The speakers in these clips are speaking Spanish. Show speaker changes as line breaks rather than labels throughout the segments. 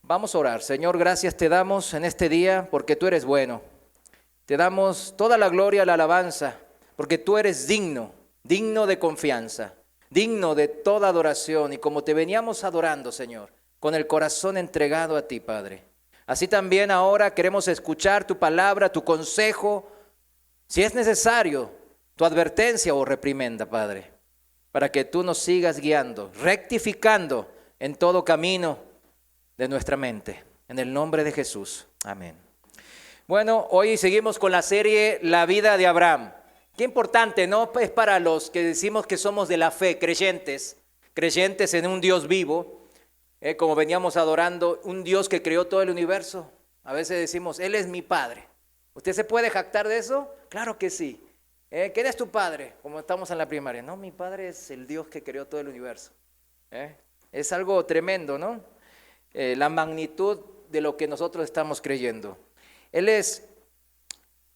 Vamos a orar. Señor, gracias te damos en este día porque tú eres bueno. Te damos toda la gloria, la alabanza, porque tú eres digno, digno de confianza, digno de toda adoración. Y como te veníamos adorando, Señor, con el corazón entregado a ti, Padre. Así también ahora queremos escuchar tu palabra, tu consejo, si es necesario, tu advertencia o reprimenda, Padre, para que tú nos sigas guiando, rectificando en todo camino de nuestra mente. En el nombre de Jesús. Amén. Bueno, hoy seguimos con la serie La vida de Abraham. Qué importante, ¿no? Es para los que decimos que somos de la fe, creyentes en un Dios vivo, como veníamos adorando, un Dios que creó todo el universo. A veces decimos, Él es mi Padre. ¿Usted se puede jactar de eso? Claro que sí. ¿Quién es tu Padre? Como estamos en la primaria. No, mi Padre es el Dios que creó todo el universo. Es algo tremendo, ¿no? La magnitud de lo que nosotros estamos creyendo. Él es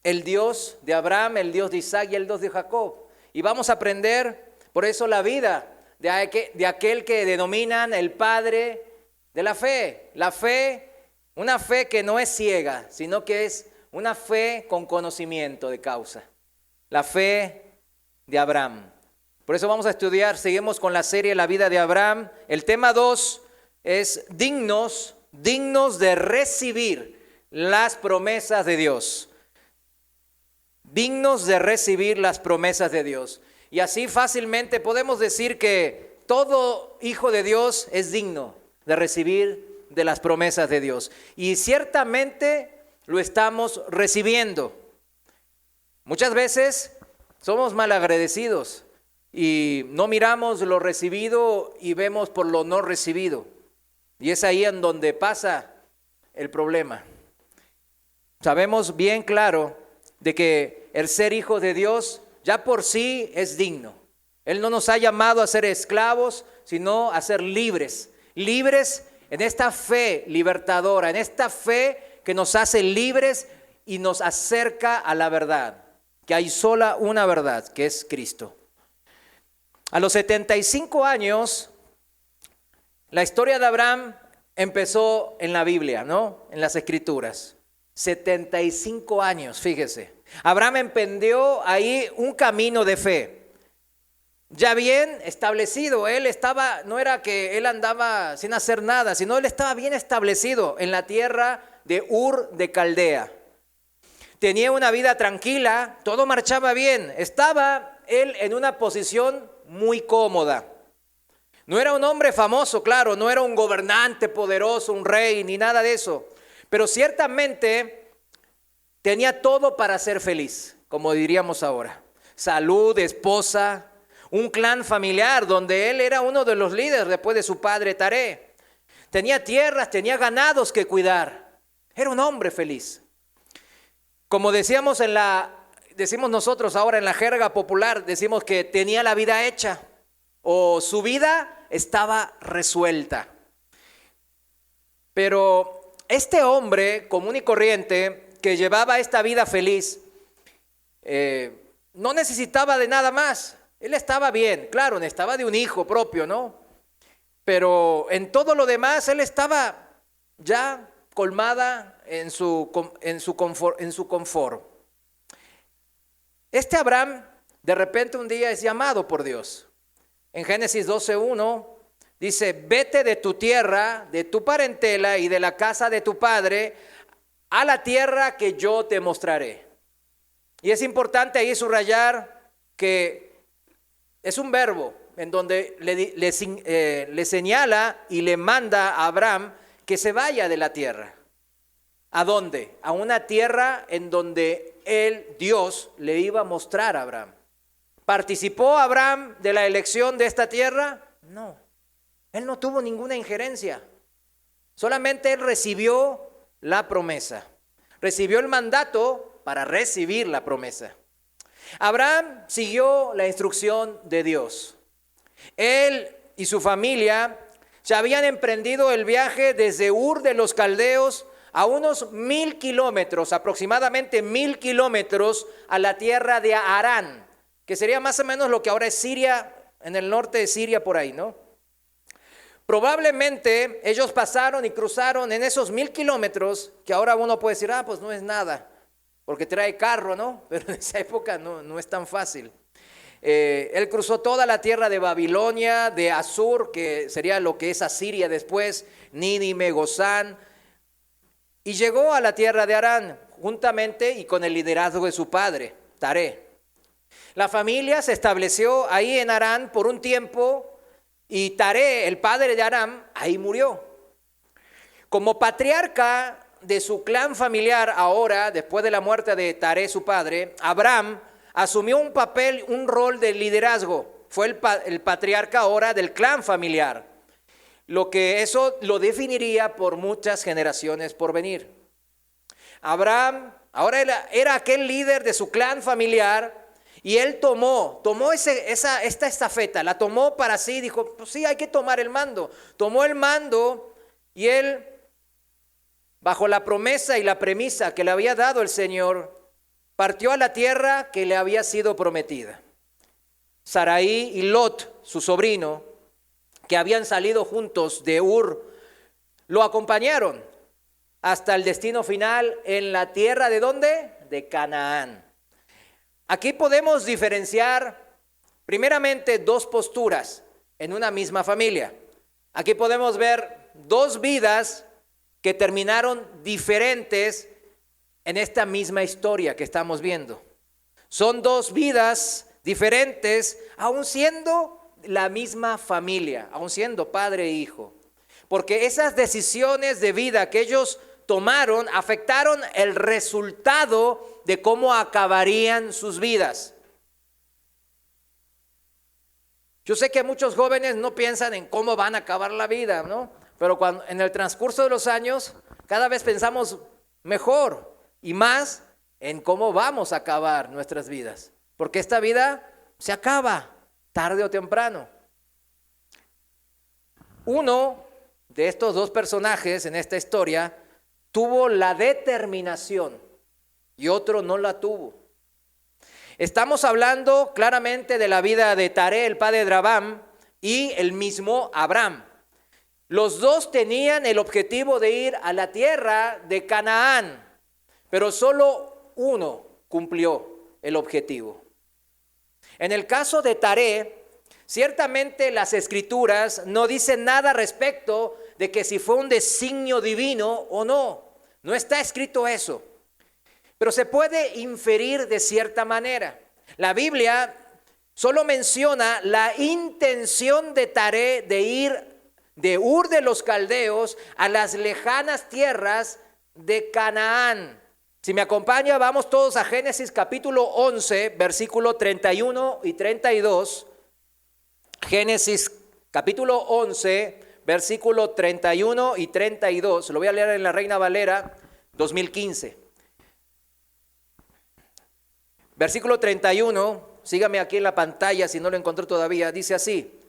el Dios de Abraham, el Dios de Isaac y el Dios de Jacob. Y vamos a aprender, por eso, la vida de aquel que denominan el Padre de la fe. La fe, una fe que no es ciega, sino que es una fe con conocimiento de causa. La fe de Abraham. Por eso vamos a estudiar, seguimos con la serie La vida de Abraham. El tema 2 es dignos de recibir las promesas de Dios. Dignos de recibir las promesas de Dios. Y así fácilmente podemos decir que todo hijo de Dios es digno de recibir de las promesas de Dios. Y ciertamente lo estamos recibiendo. Muchas veces somos malagradecidos y no miramos lo recibido y vemos por lo no recibido. Y es ahí en donde pasa el problema. Sabemos bien claro de que el ser hijo de Dios ya por sí es digno. Él no nos ha llamado a ser esclavos, sino a ser libres. Libres en esta fe libertadora, en esta fe que nos hace libres y nos acerca a la verdad. Que hay sola una verdad, que es Cristo. A los 75 años, la historia de Abraham empezó en la Biblia, ¿no? En las Escrituras. 75 años, fíjese. Abraham emprendió ahí un camino de fe. Ya bien establecido, no era que él andaba sin hacer nada, sino él estaba bien establecido en la tierra de Ur de Caldea. Tenía una vida tranquila, todo marchaba bien. Estaba él en una posición muy cómoda. No era un hombre famoso, claro, no era un gobernante poderoso, un rey, ni nada de eso. Pero ciertamente tenía todo para ser feliz, como diríamos ahora. Salud, esposa, un clan familiar donde él era uno de los líderes después de su padre Taré. Tenía tierras, tenía ganados que cuidar. Era un hombre feliz. Como decimos nosotros ahora en la jerga popular, decimos que tenía la vida hecha o su vida estaba resuelta. Pero este hombre común y corriente que llevaba esta vida feliz, no necesitaba de nada más. Él estaba bien, claro, necesitaba de un hijo propio, ¿no? Pero en todo lo demás él estaba ya colmada en su confort. Este Abraham de repente un día es llamado por Dios. En Génesis 12:1 dice, vete de tu tierra, de tu parentela y de la casa de tu padre a la tierra que yo te mostraré. Y es importante ahí subrayar que es un verbo en donde le señala y le manda a Abraham que se vaya de la tierra. ¿A dónde? A una tierra en donde Dios le iba a mostrar a Abraham. ¿Participó Abraham de la elección de esta tierra? No. Él no tuvo ninguna injerencia. Solamente él recibió la promesa. Recibió el mandato para recibir la promesa. Abraham siguió la instrucción de Dios. Él y su familia ya habían emprendido el viaje desde Ur de los Caldeos a unos 1000 kilómetros, aproximadamente 1000 kilómetros a la tierra de Harán, que sería más o menos lo que ahora es Siria, en el norte de Siria por ahí, ¿no? Probablemente ellos pasaron y cruzaron en esos 1000 kilómetros, que ahora uno puede decir, pues no es nada, porque trae carro, ¿no? Pero en esa época no es tan fácil. Él cruzó toda la tierra de Babilonia, de Asur, que sería lo que es Asiria después, Nínive, Gozán, y llegó a la tierra de Harán, juntamente y con el liderazgo de su padre, Taré. La familia se estableció ahí en Harán por un tiempo, y Taré, el padre de Aram, ahí murió. Como patriarca de su clan familiar ahora, después de la muerte de Taré, su padre, Abraham asumió un papel, un rol de liderazgo. Fue el patriarca ahora del clan familiar. Lo que eso lo definiría por muchas generaciones por venir. Abraham ahora era aquel líder de su clan familiar. Y él tomó esta estafeta, la tomó para sí, dijo, pues sí, hay que tomar el mando. Tomó el mando y él, bajo la promesa y la premisa que le había dado el Señor, partió a la tierra que le había sido prometida. Sarai y Lot, su sobrino, que habían salido juntos de Ur, lo acompañaron hasta el destino final en la tierra ¿de dónde? De Canaán. Aquí podemos diferenciar primeramente dos posturas en una misma familia. Aquí podemos ver dos vidas que terminaron diferentes en esta misma historia que estamos viendo. Son dos vidas diferentes, aun siendo la misma familia, aun siendo padre e hijo. Porque esas decisiones de vida que ellos tomaron afectaron el resultado de cómo acabarían sus vidas. Yo sé que muchos jóvenes no piensan en cómo van a acabar la vida, ¿no? Pero en el transcurso de los años, cada vez pensamos mejor y más en cómo vamos a acabar nuestras vidas. Porque esta vida se acaba tarde o temprano. Uno de estos dos personajes en esta historia tuvo la determinación y otro no la tuvo. Estamos hablando claramente de la vida de Taré, el padre de Abraham, y el mismo Abraham. Los dos tenían el objetivo de ir a la tierra de Canaán, pero solo uno cumplió el objetivo. En el caso de Taré, ciertamente las escrituras no dicen nada respecto de que si fue un designio divino o no. No está escrito eso. Pero se puede inferir de cierta manera. La Biblia solo menciona la intención de Taré de ir de Ur de los Caldeos a las lejanas tierras de Canaán. Si me acompaña, vamos todos a Génesis capítulo 11, versículo 31 y 32. Génesis capítulo 11, versículo 31 y 32. Lo voy a leer en la Reina Valera 2015. Versículo 31, sígame aquí en la pantalla si no lo encontró todavía, dice así: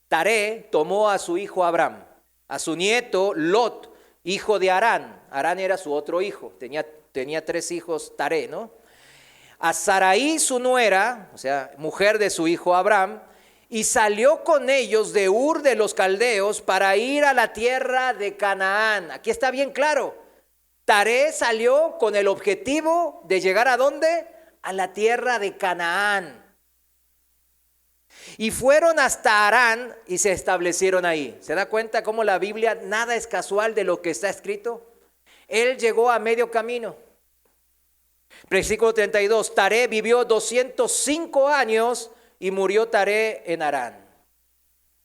Taré tomó a su hijo Abraham, a su nieto Lot, hijo de Harán. Harán era su otro hijo, tenía 3 hijos Taré, ¿no? A Sarai su nuera, o sea, mujer de su hijo Abraham, y salió con ellos de Ur de los Caldeos para ir a la tierra de Canaán. Aquí está bien claro, Taré salió con el objetivo de llegar ¿a dónde? A la tierra de Canaán. Y fueron hasta Harán y se establecieron ahí. ¿Se da cuenta cómo la Biblia nada es casual de lo que está escrito? Él llegó a medio camino. Versículo 32, Taré vivió 205 años y murió Taré en Harán.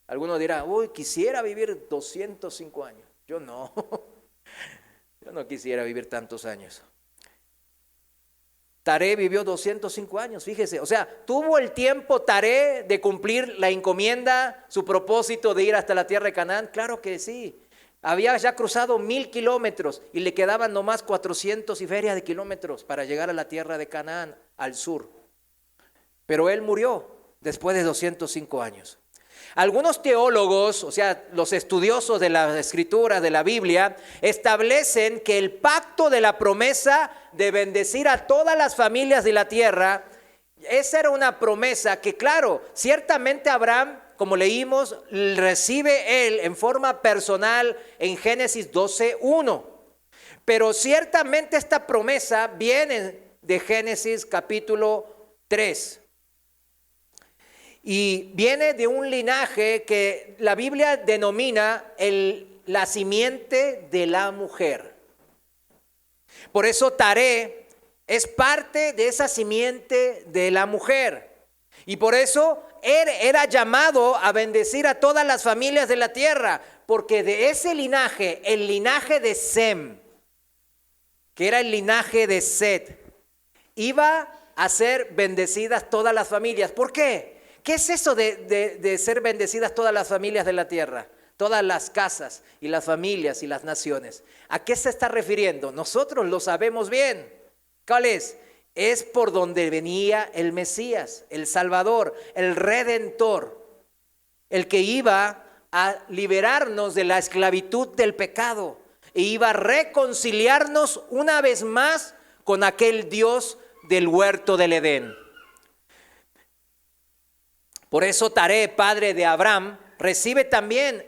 Algunos dirán, quisiera vivir 205 años. Yo no. Yo no quisiera vivir tantos años. Taré vivió 205 años, fíjese, o sea, tuvo el tiempo Taré de cumplir la encomienda, su propósito de ir hasta la tierra de Canaán. Claro que sí, había ya cruzado 1000 kilómetros y le quedaban nomás 400 y feria de kilómetros para llegar a la tierra de Canaán, al sur. Pero él murió después de 205 años. Algunos teólogos, o sea, los estudiosos de la Escritura, de la Biblia, establecen que el pacto de la promesa de bendecir a todas las familias de la tierra, esa era una promesa que, claro, ciertamente Abraham como leímos, recibe él en forma personal en Génesis 12:1. Pero ciertamente esta promesa viene de Génesis capítulo 3. Y viene de un linaje que la Biblia denomina la simiente de la mujer. Por eso Taré es parte de esa simiente de la mujer. Y por eso él era llamado a bendecir a todas las familias de la tierra. Porque de ese linaje, el linaje de Sem, que era el linaje de Set, iba a ser bendecidas todas las familias. ¿Por qué? ¿Qué es eso de ser bendecidas todas las familias de la tierra? Todas las casas y las familias y las naciones. ¿A qué se está refiriendo? Nosotros lo sabemos bien. ¿Cuál es? Es por donde venía el Mesías, el Salvador, el Redentor, el que iba a liberarnos de la esclavitud del pecado e iba a reconciliarnos una vez más con aquel Dios del huerto del Edén. Por eso Taré, padre de Abraham, recibe también,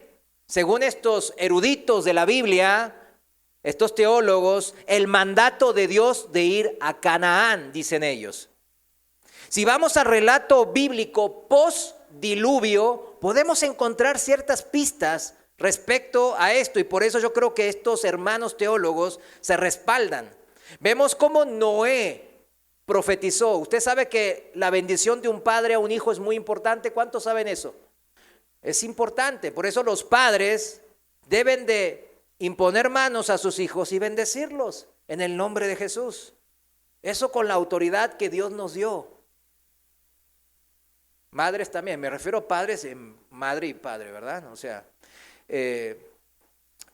según estos eruditos de la Biblia, estos teólogos, el mandato de Dios de ir a Canaán, dicen ellos. Si vamos al relato bíblico post-diluvio, podemos encontrar ciertas pistas respecto a esto, y por eso yo creo que estos hermanos teólogos se respaldan. Vemos cómo Noé profetizó. Usted sabe que la bendición de un padre a un hijo es muy importante. ¿Cuántos saben eso? Es importante. Por eso los padres deben de imponer manos a sus hijos y bendecirlos en el nombre de Jesús. Eso con la autoridad que Dios nos dio. Madres también, me refiero a padres en madre y padre, ¿verdad? O sea,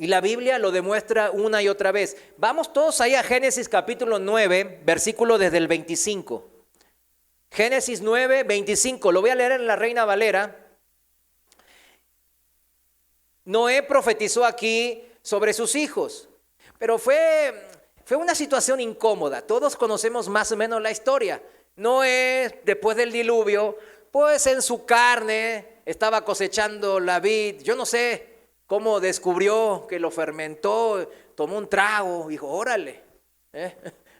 y la Biblia lo demuestra una y otra vez. Vamos todos ahí a Génesis capítulo 9, versículo desde el 25. Génesis 9, 25, lo voy a leer en la Reina Valera. Noé profetizó aquí sobre sus hijos, pero fue una situación incómoda. Todos conocemos más o menos la historia. Noé, después del diluvio, pues en su carne estaba cosechando la vid. Yo no sé cómo descubrió que lo fermentó, tomó un trago, dijo, órale,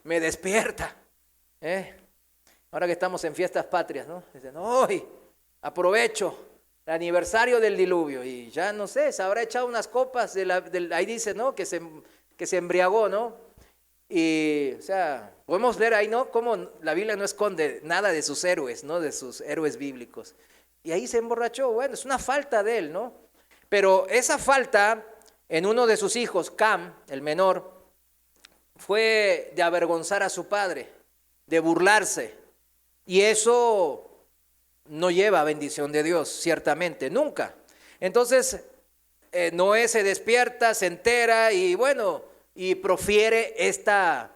me despierta. Ahora que estamos en fiestas patrias, ¿no? Dicen, hoy aprovecho el aniversario del diluvio, y ya no sé, se habrá echado unas copas, ahí dice, ¿no? Que se embriagó, ¿no? Y, o sea, podemos ver ahí, ¿no? Cómo la Biblia no esconde nada de sus héroes, ¿no? De sus héroes bíblicos. Y ahí se emborrachó. Bueno, es una falta de él, ¿no? Pero esa falta en uno de sus hijos, Cam, el menor, fue de avergonzar a su padre, de burlarse. Y eso no lleva bendición de Dios, ciertamente, nunca. Entonces, Noé se despierta, se entera y bueno, y profiere esta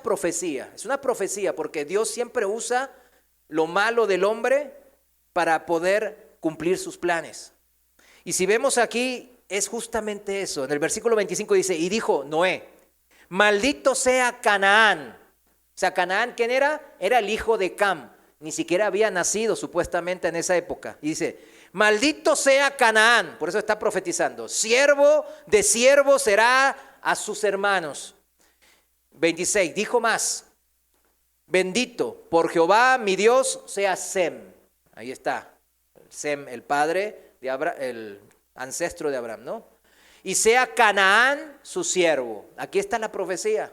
profecía. Es una profecía porque Dios siempre usa lo malo del hombre para poder cumplir sus planes. Y si vemos aquí, es justamente eso. En el versículo 25 dice, y dijo Noé, maldito sea Canaán. O sea, Canaán, ¿quién era? Era el hijo de Cam. Ni siquiera había nacido supuestamente en esa época. Y dice, maldito sea Canaán. Por eso está profetizando. Siervo de siervo será a sus hermanos. 26, dijo más. Bendito por Jehová mi Dios sea Sem. Ahí está. Sem, el padre de Abraham, el ancestro de Abraham, ¿no? Y sea Canaán su siervo. Aquí está la profecía.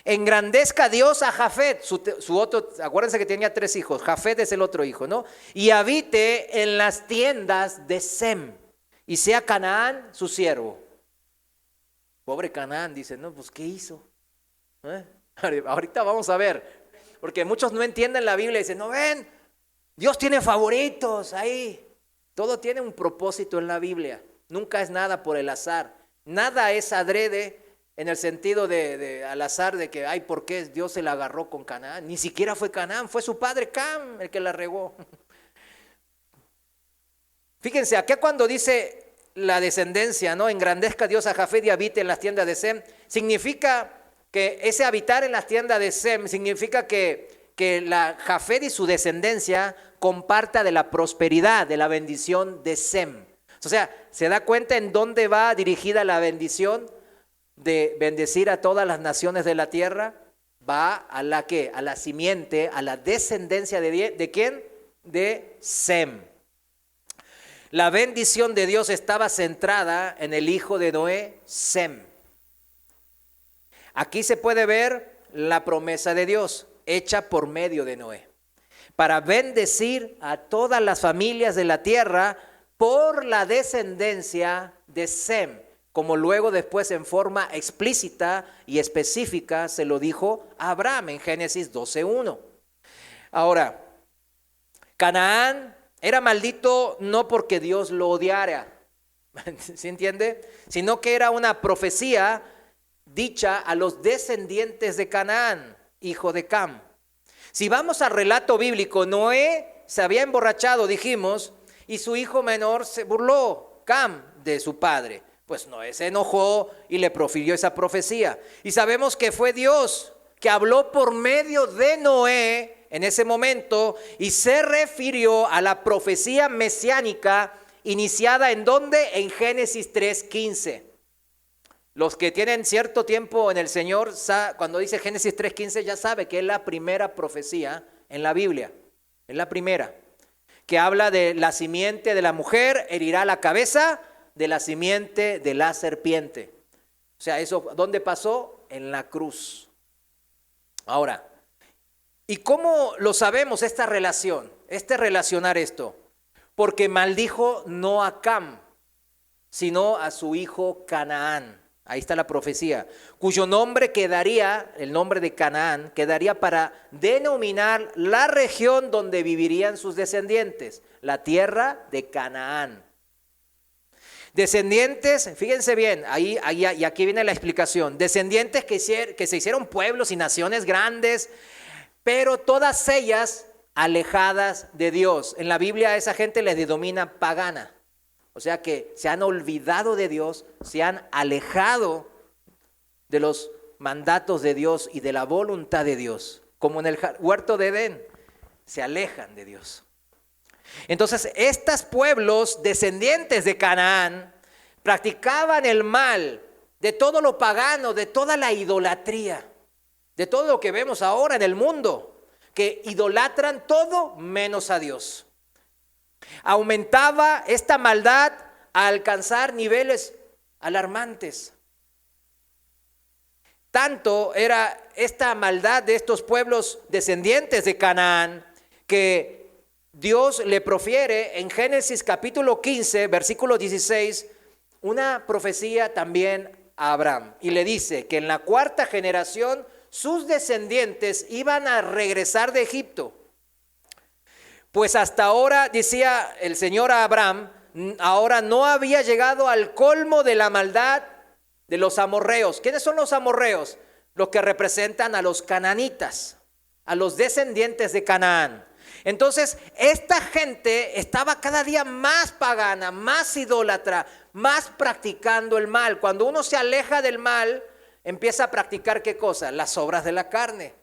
Engrandezca Dios a Jafet, su otro, acuérdense que tenía 3 hijos, Jafet es el otro hijo, ¿no? Y habite en las tiendas de Sem, y sea Canaán su siervo. Pobre Canaán, dice, no, pues ¿qué hizo? Ahorita vamos a ver, porque muchos no entienden la Biblia y dicen, no ven, Dios tiene favoritos ahí. Todo tiene un propósito en la Biblia, nunca es nada por el azar, nada es adrede. En el sentido de al azar de que, ay, ¿por qué Dios se la agarró con Canaán? Ni siquiera fue Canaán, fue su padre Cam el que la regó. Fíjense, acá cuando dice la descendencia, ¿no? Engrandezca Dios a Jafet y habite en las tiendas de Sem, significa que ese habitar en las tiendas de Sem, significa que la Jafet y su descendencia comparta de la prosperidad, de la bendición de Sem. O sea, ¿se da cuenta en dónde va dirigida la bendición de bendecir a todas las naciones de la tierra? Va a la ¿qué? A la simiente, a la descendencia ¿de quién? De Sem. La bendición de Dios estaba centrada en el hijo de Noé, Sem. Aquí se puede ver la promesa de Dios hecha por medio de Noé, para bendecir a todas las familias de la tierra por la descendencia de Sem, como luego después en forma explícita y específica se lo dijo a Abraham en Génesis 12:1. Ahora, Canaán era maldito no porque Dios lo odiara, ¿sí entiende? Sino que era una profecía dicha a los descendientes de Canaán, hijo de Cam. Si vamos al relato bíblico, Noé se había emborrachado, dijimos, y su hijo menor se burló, Cam, de su padre. Pues Noé se enojó y le profirió esa profecía. Y sabemos que fue Dios que habló por medio de Noé en ese momento y se refirió a la profecía mesiánica iniciada ¿en dónde? En Génesis 3:15. Los que tienen cierto tiempo en el Señor, cuando dice Génesis 3:15 ya sabe que es la primera profecía en la Biblia. Es la primera, que habla de la simiente de la mujer, herirá la cabeza de la simiente de la serpiente. O sea, ¿eso dónde pasó? En la cruz. Ahora, ¿y cómo lo sabemos esta relación? Relacionar esto. Porque maldijo no a Cam, sino a su hijo Canaán. Ahí está la profecía, cuyo nombre quedaría, el nombre de Canaán, quedaría para denominar la región donde vivirían sus descendientes, la tierra de Canaán. Descendientes, fíjense bien, y aquí viene la explicación, descendientes que se hicieron pueblos y naciones grandes, pero todas ellas alejadas de Dios. En la Biblia a esa gente les denomina pagana. O sea que se han olvidado de Dios, se han alejado de los mandatos de Dios y de la voluntad de Dios. Como en el huerto de Edén, se alejan de Dios. Entonces, estos pueblos descendientes de Canaán practicaban el mal de todo lo pagano, de toda la idolatría, de todo lo que vemos ahora en el mundo, que idolatran todo menos a Dios. Aumentaba esta maldad a alcanzar niveles alarmantes. Tanto era esta maldad de estos pueblos descendientes de Canaán que Dios le profiere en Génesis capítulo 15, versículo 16, una profecía también a Abraham. Y le dice que en la cuarta generación sus descendientes iban a regresar de Egipto. Pues hasta ahora, decía el Señor a Abraham, ahora no había llegado al colmo de la maldad de los amorreos. ¿Quiénes son los amorreos? Los que representan a los cananitas, a los descendientes de Canaán. Entonces, esta gente estaba cada día más pagana, más idólatra, más practicando el mal. Cuando uno se aleja del mal, empieza a practicar ¿qué cosa? Las obras de la carne.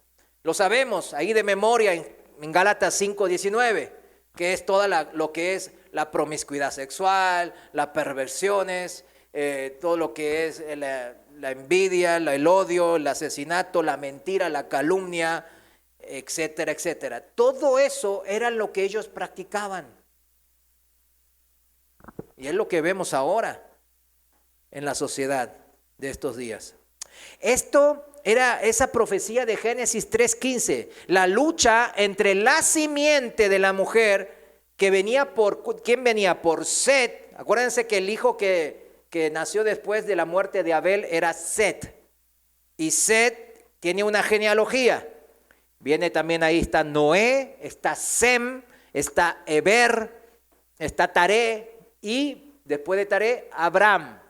Lo sabemos ahí de memoria en Gálatas 5:19, que es toda lo que es la promiscuidad sexual, las perversiones, todo lo que es la envidia, el odio, el asesinato, la mentira, la calumnia, etcétera, etcétera. Todo eso era lo que ellos practicaban. Y es lo que vemos ahora en la sociedad de estos días. Esto era esa profecía de Génesis 3:15, la lucha entre la simiente de la mujer que venía ¿quién venía? Por Set. Acuérdense que el hijo que nació después de la muerte de Abel era Set. Y Set tiene una genealogía. Viene también ahí, está Noé, está Sem, está Eber, está Taré y después de Taré, Abraham.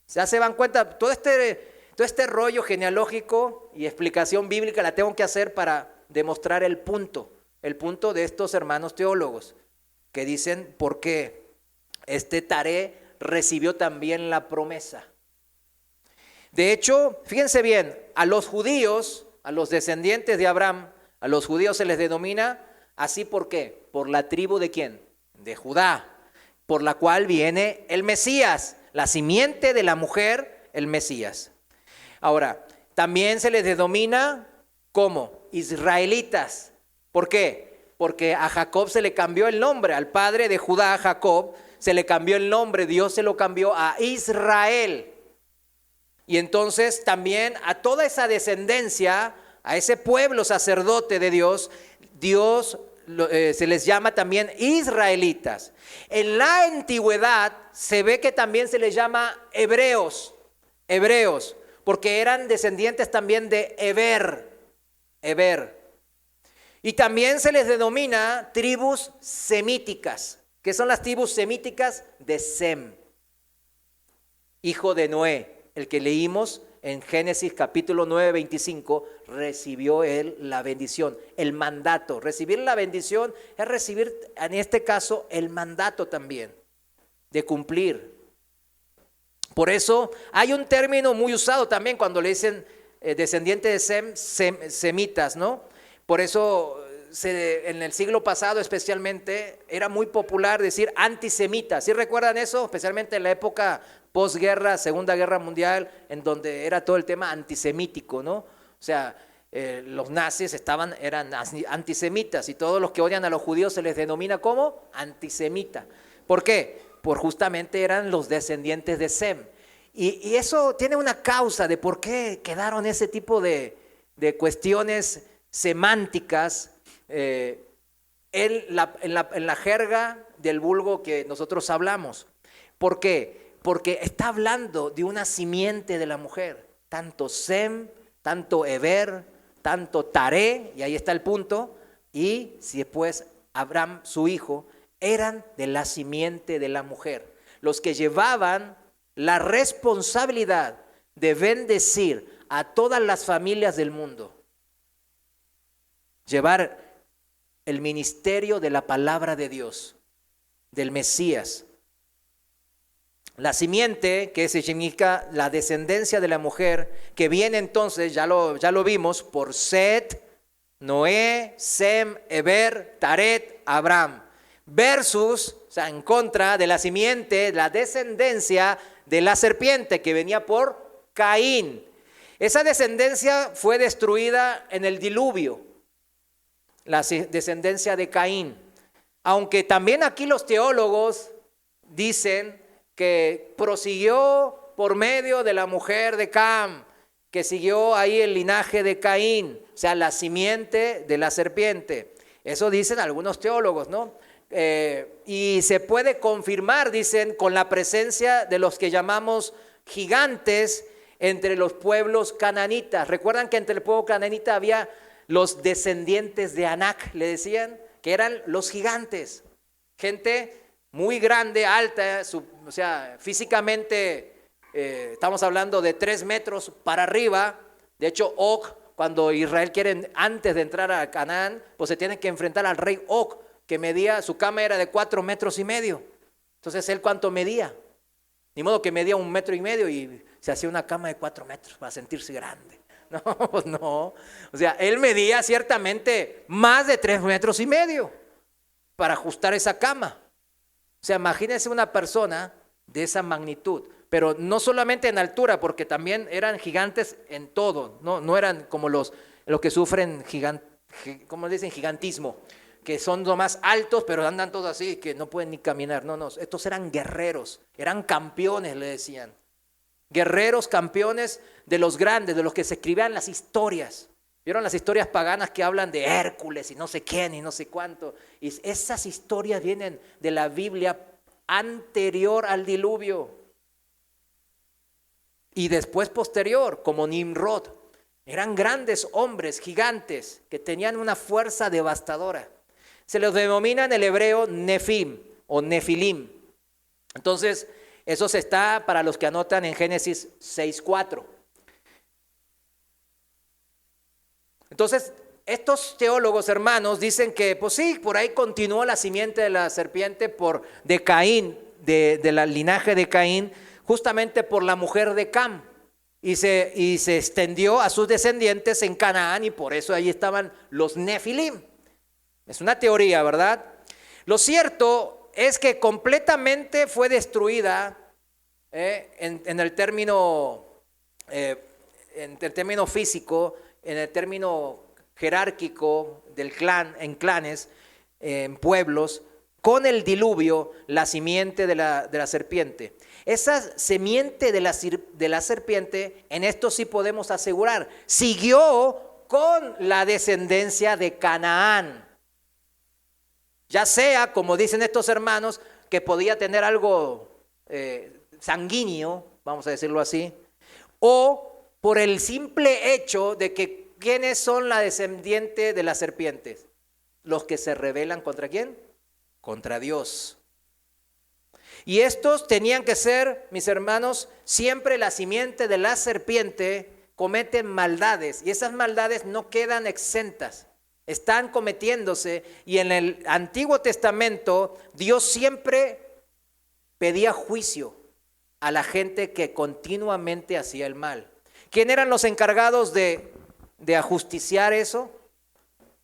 ¿Ya se dan cuenta? Todo este rollo genealógico y explicación bíblica la tengo que hacer para demostrar el punto de estos hermanos teólogos que dicen por qué Taré recibió también la promesa. De hecho, fíjense bien, a los judíos, a los descendientes de Abraham, a los judíos se les denomina ¿Así por qué? Por la tribu ¿de quién? De Judá, por la cual viene el Mesías, la simiente de la mujer, el Mesías. Ahora, también se les denomina como israelitas. ¿Por qué? Porque a Jacob se le cambió el nombre, al padre de Judá, Jacob, se le cambió el nombre, Dios se lo cambió a Israel. Y entonces también a toda esa descendencia, a ese pueblo sacerdote de Dios, se les llama también israelitas. En la antigüedad se ve que también se les llama hebreos, porque eran descendientes también de Heber. Y también se les denomina tribus semíticas. ¿Qué son las tribus semíticas? De Sem, hijo de Noé, el que leímos en Génesis capítulo 9, 25, recibió él la bendición, el mandato. Recibir la bendición es recibir, en este caso, el mandato también, de cumplir. Por eso hay un término muy usado también cuando le dicen descendiente de Sem, semitas, ¿no? Por eso en el siglo pasado especialmente era muy popular decir antisemitas. ¿Sí recuerdan eso? Especialmente en la época posguerra, Segunda Guerra Mundial, en donde era todo el tema antisemítico, ¿no? O sea, los nazis eran antisemitas y todos los que odian a los judíos se les denomina como antisemita. ¿Por qué? Por justamente eran los descendientes de Sem. Y eso tiene una causa de por qué quedaron ese tipo de cuestiones semánticas en la jerga del vulgo que nosotros hablamos. ¿Por qué? Porque está hablando de una simiente de la mujer, tanto Sem, tanto Heber, tanto Taré, y ahí está el punto, y si después Abraham, su hijo, eran de la simiente de la mujer, los que llevaban la responsabilidad de bendecir a todas las familias del mundo, llevar el ministerio de la palabra de Dios, del Mesías. La simiente, que significa la descendencia de la mujer, que viene entonces, ya lo vimos, por Set, Noé, Sem, Heber, Taret, Abraham, versus, o sea, en contra de la simiente, la descendencia de la serpiente, que venía por Caín. Esa descendencia fue destruida en el diluvio, la descendencia de Caín. Aunque también aquí los teólogos dicen que prosiguió por medio de la mujer de Cam, que siguió ahí el linaje de Caín, o sea, la simiente de la serpiente. Eso dicen algunos teólogos, ¿no? Y se puede confirmar, dicen, con la presencia de los que llamamos gigantes entre los pueblos cananitas. ¿Recuerdan que entre el pueblo cananita había los descendientes de Anac, le decían, que eran los gigantes? Gente muy grande, alta, o sea, físicamente estamos hablando de 3 metros para arriba. De hecho, Og, cuando Israel quiere, antes de entrar a Canaán, pues se tiene que enfrentar al rey Og, que medía, su cama era de 4 metros y medio. Entonces, ¿él cuánto medía? Ni modo que medía 1,5 metros y se hacía una cama de 4 metros para sentirse grande. No, pues no. O sea, él medía ciertamente más de 3,5 metros para ajustar esa cama. O sea, imagínense una persona de esa magnitud, pero no solamente en altura, porque también eran gigantes en todo, no eran como los que sufren ¿cómo dicen? Gigantismo, que son lo más altos, pero andan todos así, que no pueden ni caminar. No, estos eran guerreros, eran campeones, le decían. Guerreros, campeones de los grandes, de los que se escribían las historias. ¿Vieron las historias paganas que hablan de Hércules y no sé quién y no sé cuánto? Y esas historias vienen de la Biblia anterior al diluvio. Y después posterior, como Nimrod. Eran grandes hombres, gigantes, que tenían una fuerza devastadora. Se los denomina en el hebreo Nefim o Nefilim. Entonces, eso se está para los que anotan en Génesis 6:4. Entonces, estos teólogos hermanos dicen que, pues sí, por ahí continuó la simiente de la serpiente de Caín, de la linaje de Caín, justamente por la mujer de Cam. Y se extendió a sus descendientes en Canaán y por eso ahí estaban los Nefilim. Es una teoría, ¿verdad? Lo cierto es que completamente fue destruida en el término físico, en el término jerárquico del clan, en clanes, en pueblos, con el diluvio, la simiente de la serpiente. Esa simiente de la serpiente, en esto sí podemos asegurar, siguió con la descendencia de Canaán. Ya sea, como dicen estos hermanos, que podía tener algo sanguíneo, vamos a decirlo así, o por el simple hecho de que ¿quiénes son la descendiente de las serpientes? Los que se rebelan ¿contra quién? Contra Dios. Y estos tenían que ser, mis hermanos, siempre la simiente de la serpiente. Cometen maldades y esas maldades no quedan exentas, están cometiéndose. Y en el Antiguo Testamento Dios siempre pedía juicio a la gente que continuamente hacía el mal. ¿Quién eran los encargados de ajusticiar eso?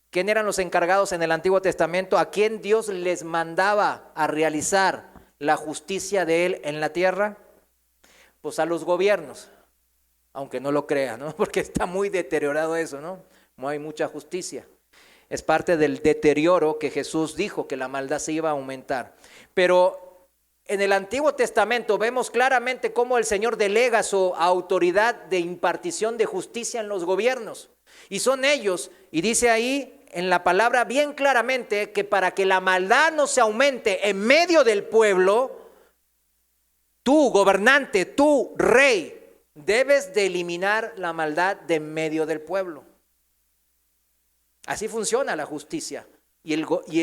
¿Quién eran los encargados en el Antiguo Testamento? ¿A quién Dios les mandaba a realizar la justicia de Él en la tierra? Pues a los gobiernos, aunque no lo crean, ¿no? Porque está muy deteriorado eso, ¿no? No hay mucha justicia. Es parte del deterioro que Jesús dijo, que la maldad se iba a aumentar. Pero en el Antiguo Testamento vemos claramente cómo el Señor delega su autoridad de impartición de justicia en los gobiernos. Y son ellos, y dice ahí en la palabra bien claramente que para que la maldad no se aumente en medio del pueblo, tú, gobernante, tú, rey, debes de eliminar la maldad de en medio del pueblo. Así funciona la justicia. Y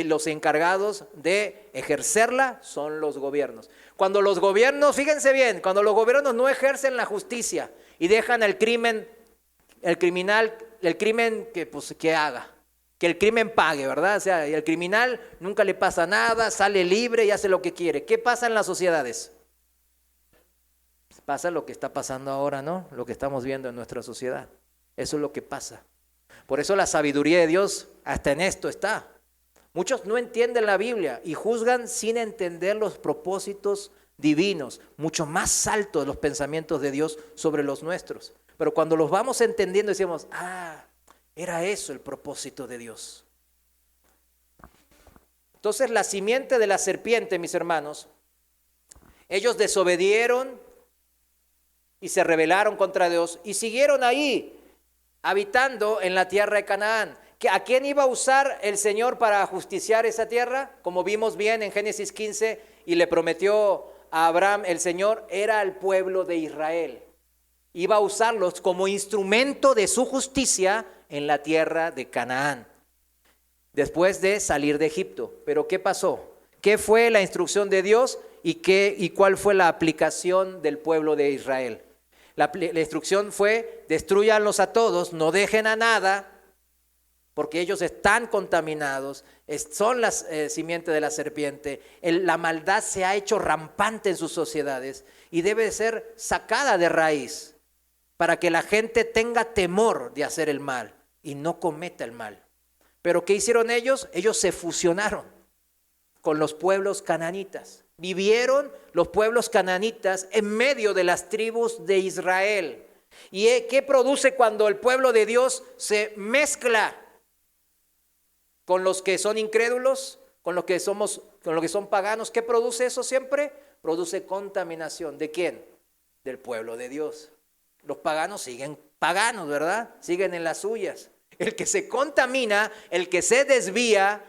los encargados de ejercerla son los gobiernos. Cuando los gobiernos, fíjense bien, cuando los gobiernos no ejercen la justicia y dejan el crimen, el criminal, el crimen que haga, que el crimen pague, ¿verdad? O sea, y el criminal nunca le pasa nada, sale libre y hace lo que quiere. ¿Qué pasa en las sociedades? Pasa lo que está pasando ahora, ¿no? Lo que estamos viendo en nuestra sociedad. Eso es lo que pasa. Por eso la sabiduría de Dios hasta en esto está. Muchos no entienden la Biblia y juzgan sin entender los propósitos divinos, mucho más altos de los pensamientos de Dios sobre los nuestros. Pero cuando los vamos entendiendo decimos, era eso el propósito de Dios. Entonces la simiente de la serpiente, mis hermanos, ellos desobedieron y se rebelaron contra Dios y siguieron ahí, habitando en la tierra de Canaán. ¿A quién iba a usar el Señor para justiciar esa tierra? Como vimos bien en Génesis 15, y le prometió a Abraham el Señor, era el pueblo de Israel. Iba a usarlos como instrumento de su justicia en la tierra de Canaán, después de salir de Egipto. Pero ¿qué pasó? ¿Qué fue la instrucción de Dios y cuál fue la aplicación del pueblo de Israel? La instrucción fue, destrúyanlos a todos, no dejen a nada, porque ellos están contaminados, son las simientes de la serpiente. La maldad se ha hecho rampante en sus sociedades y debe ser sacada de raíz para que la gente tenga temor de hacer el mal y no cometa el mal. Pero ¿qué hicieron ellos? Ellos se fusionaron con los pueblos cananitas. Vivieron los pueblos cananitas en medio de las tribus de Israel. ¿Y qué produce cuando el pueblo de Dios se mezcla con los que son incrédulos, con los que son paganos? ¿Qué produce eso siempre? Produce contaminación. ¿De quién? Del pueblo de Dios. Los paganos siguen paganos, ¿verdad? Siguen en las suyas. El que se contamina, el que se desvía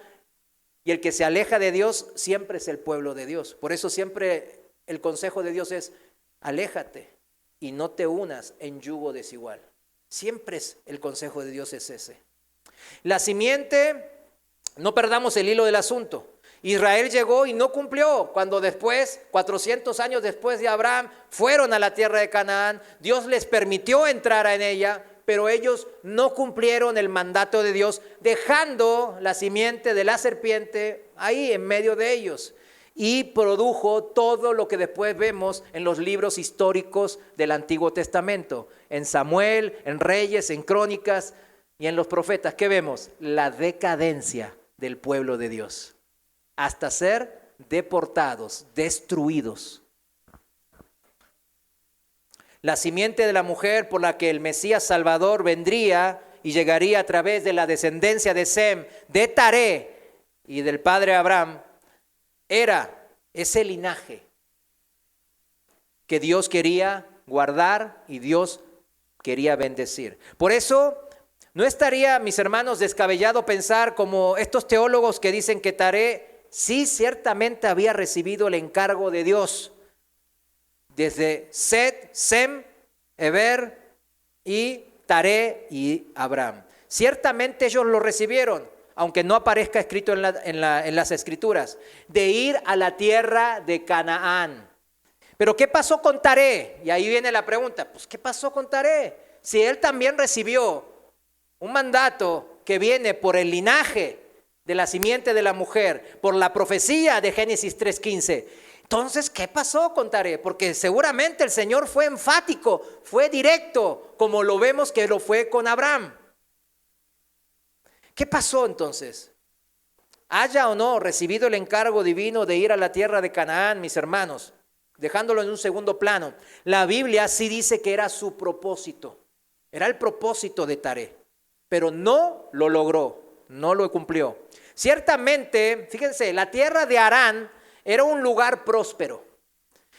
y el que se aleja de Dios siempre es el pueblo de Dios. Por eso siempre el consejo de Dios es: aléjate y no te unas en yugo desigual. Siempre el consejo de Dios es ese. La simiente, no perdamos el hilo del asunto. Israel llegó y no cumplió. Cuando después, 400 años después de Abraham, fueron a la tierra de Canaán, Dios les permitió entrar en ella, pero ellos no cumplieron el mandato de Dios, dejando la simiente de la serpiente ahí en medio de ellos. Y produjo todo lo que después vemos en los libros históricos del Antiguo Testamento, en Samuel, en Reyes, en Crónicas y en los profetas. ¿Qué vemos? La decadencia del pueblo de Dios, hasta ser deportados, destruidos. La simiente de la mujer por la que el Mesías Salvador vendría y llegaría a través de la descendencia de Sem, de Taré y del padre Abraham, era ese linaje que Dios quería guardar y Dios quería bendecir. Por eso no estaría, mis hermanos, descabellado pensar como estos teólogos que dicen que Taré sí ciertamente había recibido el encargo de Dios desde Set, Sem, Eber y Taré y Abraham. Ciertamente ellos lo recibieron, aunque no aparezca escrito en las escrituras, de ir a la tierra de Canaán. Pero ¿qué pasó con Taré? Y ahí viene la pregunta, pues ¿qué pasó con Taré? Si él también recibió un mandato que viene por el linaje de la simiente de la mujer, por la profecía de Génesis 3:15. Entonces, ¿qué pasó con Taré? Porque seguramente el Señor fue enfático, fue directo, como lo vemos que lo fue con Abraham. ¿Qué pasó entonces? Haya o no recibido el encargo divino de ir a la tierra de Canaán, mis hermanos, dejándolo en un segundo plano, la Biblia sí dice que era su propósito, era el propósito de Taré, pero no lo logró, no lo cumplió. Ciertamente, fíjense, la tierra de Harán era un lugar próspero.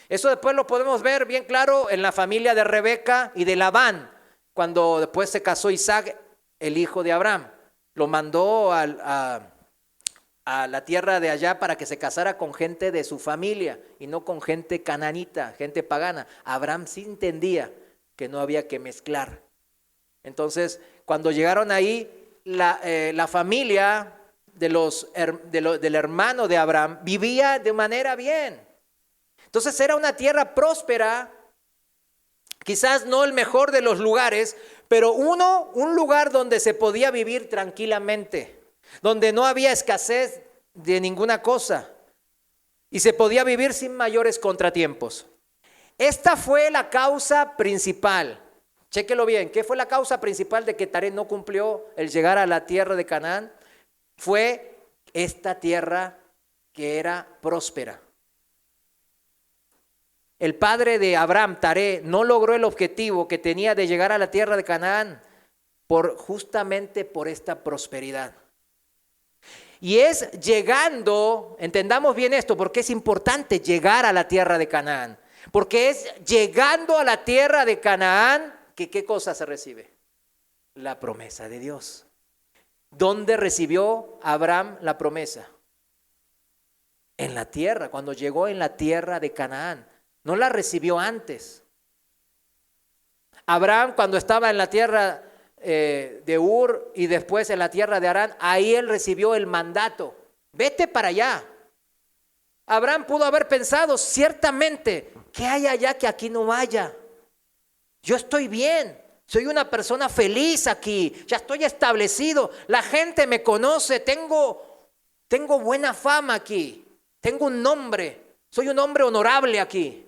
Eso después lo podemos ver bien claro en la familia de Rebeca y de Labán, cuando después se casó Isaac, el hijo de Abraham. Lo mandó a la tierra de allá para que se casara con gente de su familia y no con gente cananita, gente pagana. Abraham sí entendía que no había que mezclar. Entonces, cuando llegaron ahí, la familia del hermano de Abraham vivía de manera bien. Entonces era una tierra próspera, quizás no el mejor de los lugares, pero un lugar donde se podía vivir tranquilamente, donde no había escasez de ninguna cosa y se podía vivir sin mayores contratiempos. Esta fue la causa principal. Chéquelo bien, ¿qué fue la causa principal de que Taré no cumplió el llegar a la tierra de Canaán? Fue esta tierra que era próspera. El padre de Abraham, Taré, no logró el objetivo que tenía de llegar a la tierra de Canaán justamente por esta prosperidad. Y es llegando, entendamos bien esto, porque es importante llegar a la tierra de Canaán. Porque es llegando a la tierra de Canaán que ¿qué cosa se recibe? La promesa de Dios. ¿Dónde recibió Abraham la promesa? En la tierra, cuando llegó en la tierra de Canaán. No la recibió antes. Abraham, cuando estaba en la tierra de Ur y después en la tierra de Harán, ahí él recibió el mandato. Vete para allá. Abraham pudo haber pensado, ciertamente, ¿qué hay allá que aquí no haya? Yo estoy bien. Soy una persona feliz aquí, ya estoy establecido, la gente me conoce, tengo buena fama aquí, tengo un nombre, soy un hombre honorable aquí.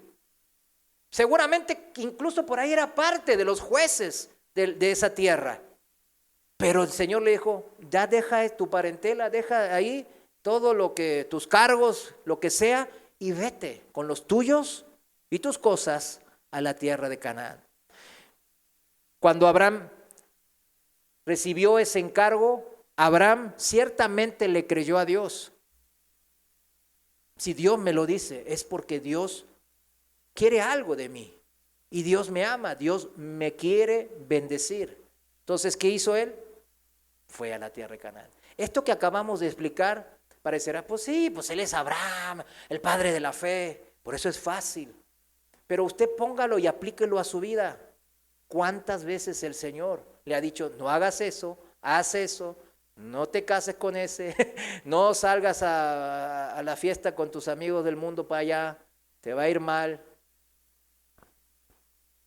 Seguramente incluso por ahí era parte de los jueces de esa tierra. Pero el Señor le dijo, ya deja tu parentela, deja ahí todo lo que, tus cargos, lo que sea, y vete con los tuyos y tus cosas a la tierra de Canaán. Cuando Abraham recibió ese encargo, Abraham ciertamente le creyó a Dios. Si Dios me lo dice, es porque Dios quiere algo de mí. Y Dios me ama, Dios me quiere bendecir. Entonces, ¿qué hizo él? Fue a la tierra de Canaán. Esto que acabamos de explicar parecerá, pues sí, pues él es Abraham, el padre de la fe. Por eso es fácil. Pero usted póngalo y aplíquelo a su vida. ¿Cuántas veces el Señor le ha dicho, no hagas eso, haz eso, no te cases con ese, no salgas a la fiesta con tus amigos del mundo para allá, te va a ir mal?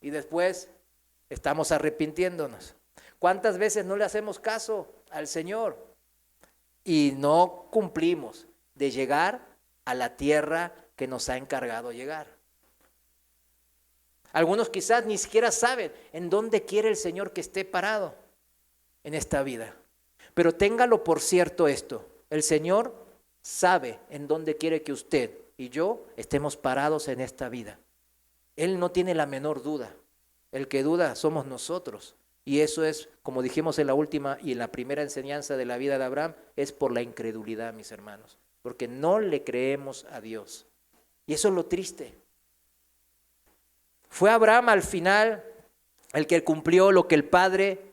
Y después estamos arrepintiéndonos. ¿Cuántas veces no le hacemos caso al Señor y no cumplimos de llegar a la tierra que nos ha encargado llegar? Algunos quizás ni siquiera saben en dónde quiere el Señor que esté parado en esta vida. Pero téngalo por cierto esto, El Señor sabe en dónde quiere que usted y yo estemos parados en esta vida. Él no tiene la menor duda. El que duda somos nosotros. Y eso es, como dijimos en la última y en la primera enseñanza de la vida de Abraham, es por la incredulidad, mis hermanos. Porque no le creemos a Dios. Y eso es lo triste. Fue Abraham al final el que cumplió lo que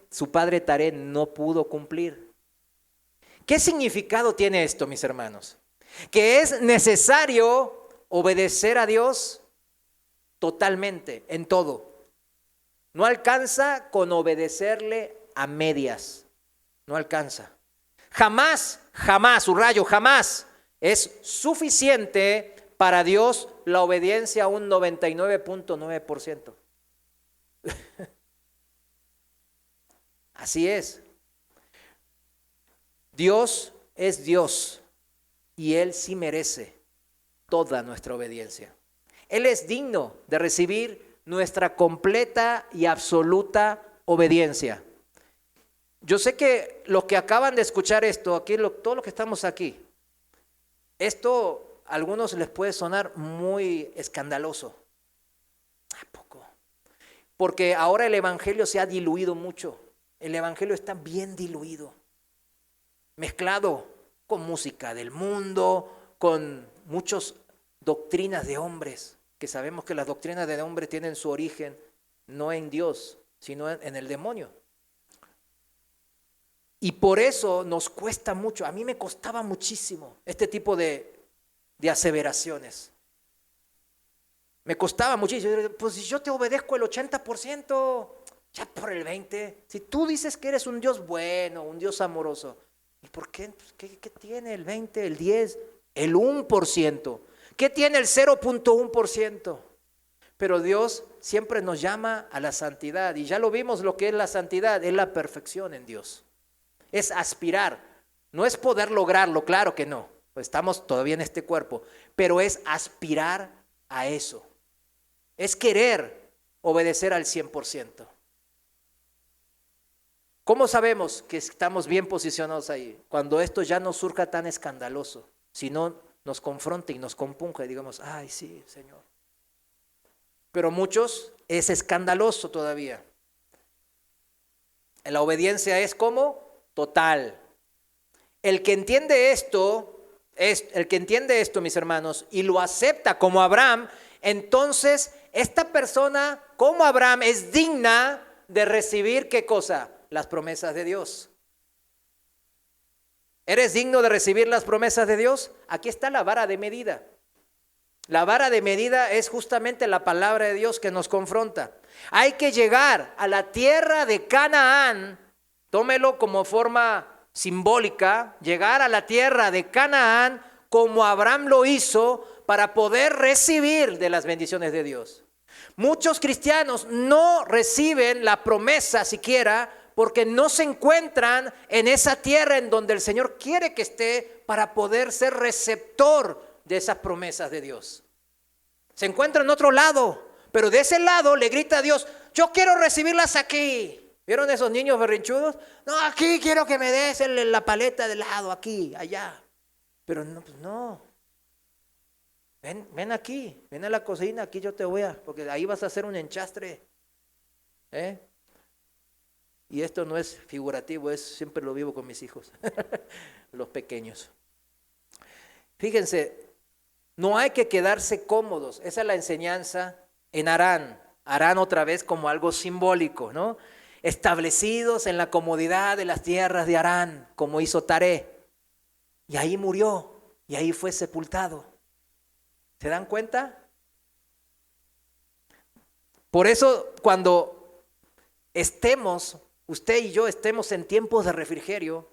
su padre Taré no pudo cumplir. ¿Qué significado tiene esto, mis hermanos? Que es necesario obedecer a Dios totalmente, en todo. No alcanza con obedecerle a medias. No alcanza. Jamás, subrayo, jamás es suficiente para Dios la obediencia a un 99.9%. Así es. Dios es Dios y Él sí merece toda nuestra obediencia. Él es digno de recibir nuestra completa y absoluta obediencia. Yo sé que los que acaban de escuchar esto, aquí, todos los que estamos aquí, esto a algunos les puede sonar muy escandaloso. ¿A poco? Porque ahora el evangelio se ha diluido mucho. El evangelio está bien diluido, mezclado con música del mundo, con muchas doctrinas de hombres, que sabemos que las doctrinas de hombres tienen su origen no en Dios, sino en el demonio. Y por eso nos cuesta mucho, a mí me costaba muchísimo este tipo de aseveraciones. Me costaba muchísimo, pues si yo te obedezco el 80%, ya por el 20%, si tú dices que eres un Dios bueno, un Dios amoroso, ¿y por qué? Pues, ¿qué tiene el 20, el 10, el 1%? ¿Qué tiene el 0.1%? Pero Dios siempre nos llama a la santidad, y ya lo vimos lo que es la santidad, es la perfección en Dios. Es aspirar, no es poder lograrlo, claro que no, pues estamos todavía en este cuerpo, pero es aspirar a eso, es querer obedecer al 100%. ¿Cómo sabemos que estamos bien posicionados ahí? Cuando esto ya no surja tan escandaloso, sino nos confronte y nos compunja y digamos, ay sí, Señor. Pero muchos es escandaloso todavía. La obediencia es como total. El que entiende esto, mis hermanos, y lo acepta como Abraham, entonces esta persona, como Abraham, es digna de recibir ¿qué cosa? Las promesas de Dios. ¿Eres digno de recibir las promesas de Dios? Aquí está la vara de medida. La vara de medida es justamente la palabra de Dios que nos confronta. Hay que llegar a la tierra de Canaán, tómelo como forma simbólica, llegar a la tierra de Canaán como Abraham lo hizo para poder recibir de las bendiciones de Dios. Muchos cristianos no reciben la promesa siquiera porque no se encuentran en esa tierra en donde el Señor quiere que esté para poder ser receptor de esas promesas de Dios. Se encuentra en otro lado, pero de ese lado le grita a Dios, yo quiero recibirlas aquí. ¿Vieron esos niños berrinchudos? No, aquí quiero que me des la paleta de helado, aquí, allá. Pero no, pues no. Ven aquí, ven a la cocina, aquí yo te voy porque ahí vas a hacer un enchastre. Y esto no es figurativo, siempre lo vivo con mis hijos, los pequeños. Fíjense, no hay que quedarse cómodos. Esa es la enseñanza en Harán. Harán otra vez como algo simbólico, ¿no? Establecidos en la comodidad de las tierras de Harán, como hizo Taré. Y ahí murió, y ahí fue sepultado. ¿Se dan cuenta? Por eso cuando usted y yo estemos en tiempos de refrigerio,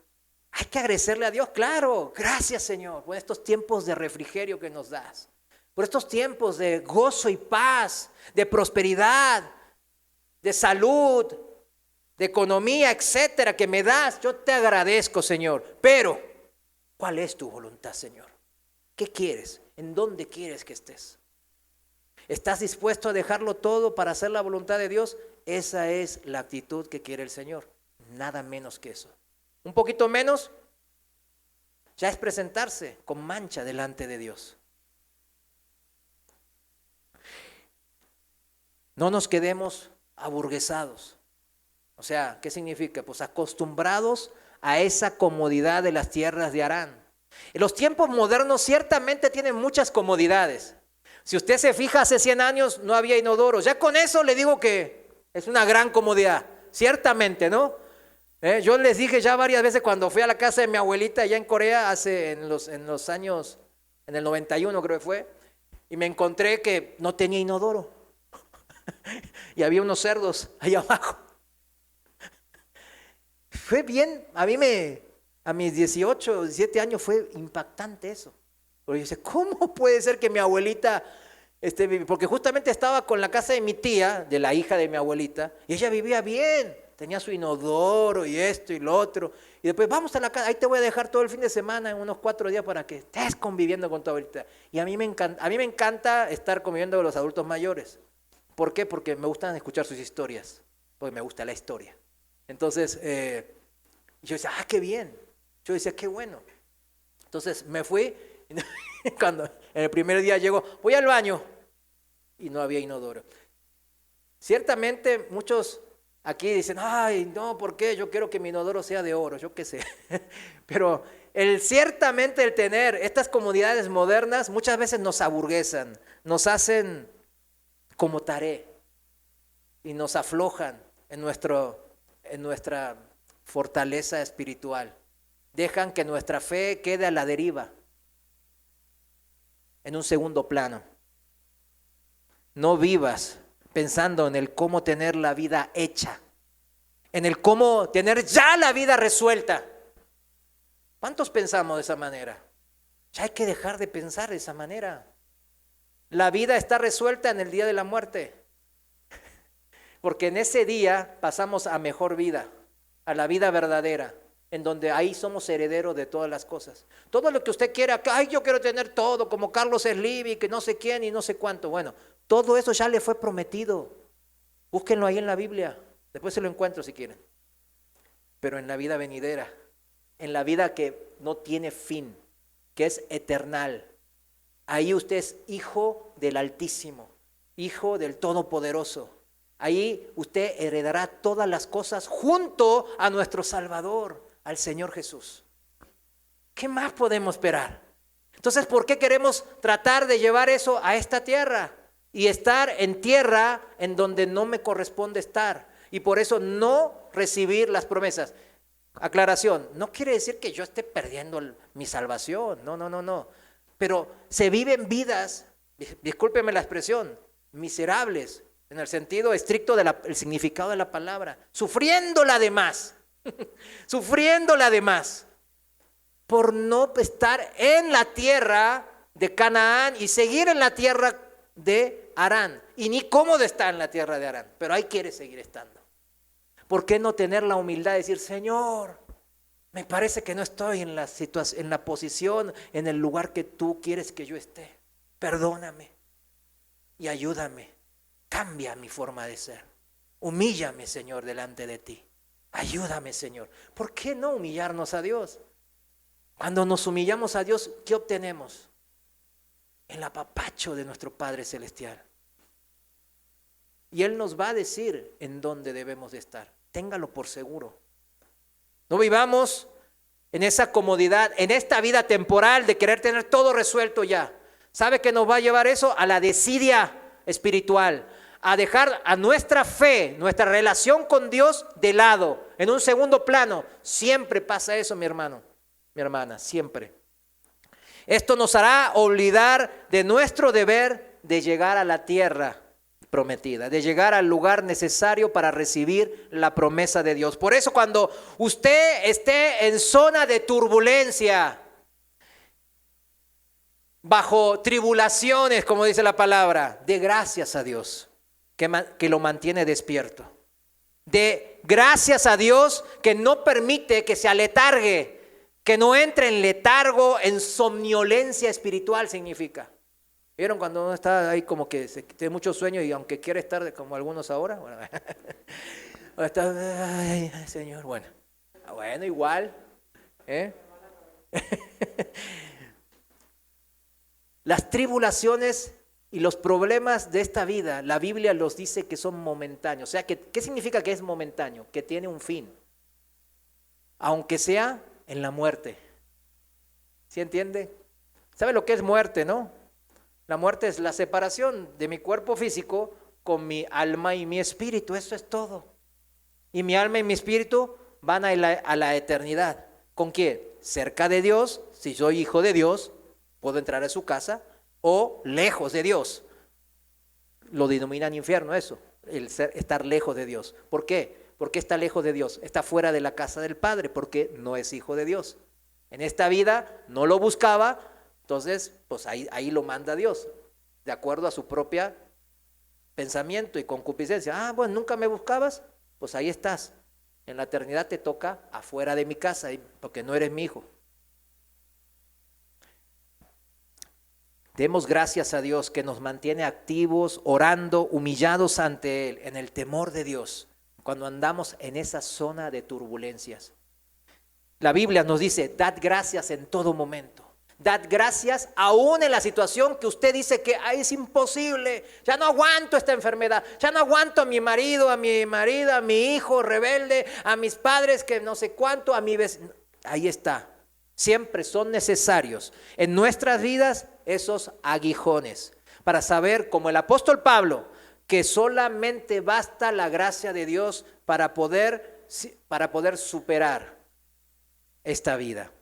hay que agradecerle a Dios, claro, gracias Señor, por estos tiempos de refrigerio que nos das, por estos tiempos de gozo y paz, de prosperidad, de salud, de economía, etcétera, que me das. Yo te agradezco, Señor, pero ¿cuál es tu voluntad, Señor? ¿Qué quieres? ¿En dónde quieres que estés? ¿Estás dispuesto a dejarlo todo para hacer la voluntad de Dios? Esa es la actitud que quiere el Señor, nada menos que eso. Un poquito menos, ya es presentarse con mancha delante de Dios. No nos quedemos aburguesados. O sea, ¿qué significa? Pues acostumbrados a esa comodidad de las tierras de Harán. En los tiempos modernos ciertamente tienen muchas comodidades. Si usted se fija, hace 100 años no había inodoros. Ya con eso le digo que es una gran comodidad, ciertamente, ¿no? Yo les dije ya varias veces cuando fui a la casa de mi abuelita allá en Corea, en los años, en el 91 creo que fue, y me encontré que no tenía inodoro. Y había unos cerdos ahí abajo. Fue bien, a mis 18, 17 años fue impactante eso. Porque yo decía, ¿cómo puede ser que mi abuelita, porque justamente estaba con la casa de mi tía, de la hija de mi abuelita, y ella vivía bien, tenía su inodoro y esto y lo otro, y después vamos a la casa, ahí te voy a dejar todo el fin de semana, en unos 4 días para que estés conviviendo con tu abuelita. Y a mí me encanta estar conviviendo con los adultos mayores. ¿Por qué? Porque me gustan escuchar sus historias, porque me gusta la historia. Entonces, yo decía, qué bien. Yo decía, qué bueno. Entonces me fui, cuando en el primer día llego, voy al baño, y no había inodoro. Ciertamente muchos aquí dicen, ay, no, ¿por qué? Yo quiero que mi inodoro sea de oro, yo qué sé. Pero ciertamente el tener estas comodidades modernas muchas veces nos aburguesan, nos hacen como tarea y nos aflojan en nuestra fortaleza espiritual. Dejan que nuestra fe quede a la deriva, en un segundo plano. No vivas pensando en el cómo tener la vida hecha, en el cómo tener ya la vida resuelta. ¿Cuántos pensamos de esa manera? Ya hay que dejar de pensar de esa manera. La vida está resuelta en el día de la muerte, porque en ese día pasamos a mejor vida, a la vida verdadera, en donde ahí somos herederos de todas las cosas. Todo lo que usted quiera, ay, yo quiero tener todo, como Carlos Slim y que no sé quién y no sé cuánto. Bueno, todo eso ya le fue prometido. Búsquenlo ahí en la Biblia, después se lo encuentro si quieren. Pero en la vida venidera, en la vida que no tiene fin, que es eternal, ahí usted es hijo del Altísimo, hijo del Todopoderoso. Ahí usted heredará todas las cosas junto a nuestro Salvador, al Señor Jesús. ¿Qué más podemos esperar? Entonces, ¿por qué queremos tratar de llevar eso a esta tierra? Y estar en tierra en donde no me corresponde estar. Y por eso no recibir las promesas. Aclaración, no quiere decir que yo esté perdiendo mi salvación. No. Pero se viven vidas, discúlpeme la expresión, miserables, en el sentido estricto del significado de la palabra, sufriéndola de más, sufriéndola de más, por no estar en la tierra de Canaán y seguir en la tierra de Harán, y ni cómodo está en la tierra de Harán, pero ahí quiere seguir estando. ¿Por qué no tener la humildad de decir, Señor, me parece que no estoy en la situación, en la posición, en el lugar que tú quieres que yo esté? Perdóname y ayúdame. Cambia mi forma de ser. Humíllame, Señor, delante de ti. Ayúdame, Señor. ¿Por qué no humillarnos a Dios? Cuando nos humillamos a Dios, ¿qué obtenemos? El apapacho de nuestro Padre Celestial. Y Él nos va a decir en dónde debemos de estar. Téngalo por seguro. No vivamos en esa comodidad, en esta vida temporal de querer tener todo resuelto ya. ¿Sabe qué nos va a llevar eso? A la desidia espiritual, a dejar a nuestra fe, nuestra relación con Dios de lado, en un segundo plano. Siempre pasa eso, mi hermano, mi hermana, siempre. Esto nos hará olvidar de nuestro deber de llegar a la tierra prometida, de llegar al lugar necesario para recibir la promesa de Dios. Por eso cuando usted esté en zona de turbulencia, bajo tribulaciones, como dice la palabra, dé gracias a Dios que lo mantiene despierto. De gracias a Dios que no permite que se aletargue, que no entre en letargo, en somnolencia espiritual significa. ¿Vieron cuando uno está ahí como que tiene mucho sueño y aunque quiere estar como algunos ahora? Bueno, está, ay, Señor, bueno, igual, Las tribulaciones y los problemas de esta vida, la Biblia los dice que son momentáneos. O sea, ¿qué significa que es momentáneo? Que tiene un fin, aunque sea en la muerte. ¿Sí entiende? ¿Sabe lo que es muerte, no? La muerte es la separación de mi cuerpo físico con mi alma y mi espíritu. Eso es todo. Y mi alma y mi espíritu van a la eternidad. ¿Con quién? Cerca de Dios. Si soy hijo de Dios, puedo entrar a su casa, o lejos de Dios. Lo denominan infierno eso, estar lejos de Dios. ¿Por qué? Porque está lejos de Dios, está fuera de la casa del Padre, porque no es hijo de Dios. En esta vida no lo buscaba, entonces pues ahí lo manda Dios, de acuerdo a su propia pensamiento y concupiscencia. Bueno, nunca me buscabas, pues ahí estás. En la eternidad te toca afuera de mi casa, porque no eres mi hijo. Demos gracias a Dios que nos mantiene activos, orando, humillados ante Él, en el temor de Dios, cuando andamos en esa zona de turbulencias. La Biblia nos dice, dad gracias en todo momento. Dad gracias aún en la situación que usted dice que es imposible. Ya no aguanto esta enfermedad, ya no aguanto a mi marido, a mi hijo rebelde, a mis padres que no sé cuánto, a mi vecino. Ahí está. Siempre son necesarios en nuestras vidas esos aguijones para saber, como el apóstol Pablo, que solamente basta la gracia de Dios para poder superar esta vida.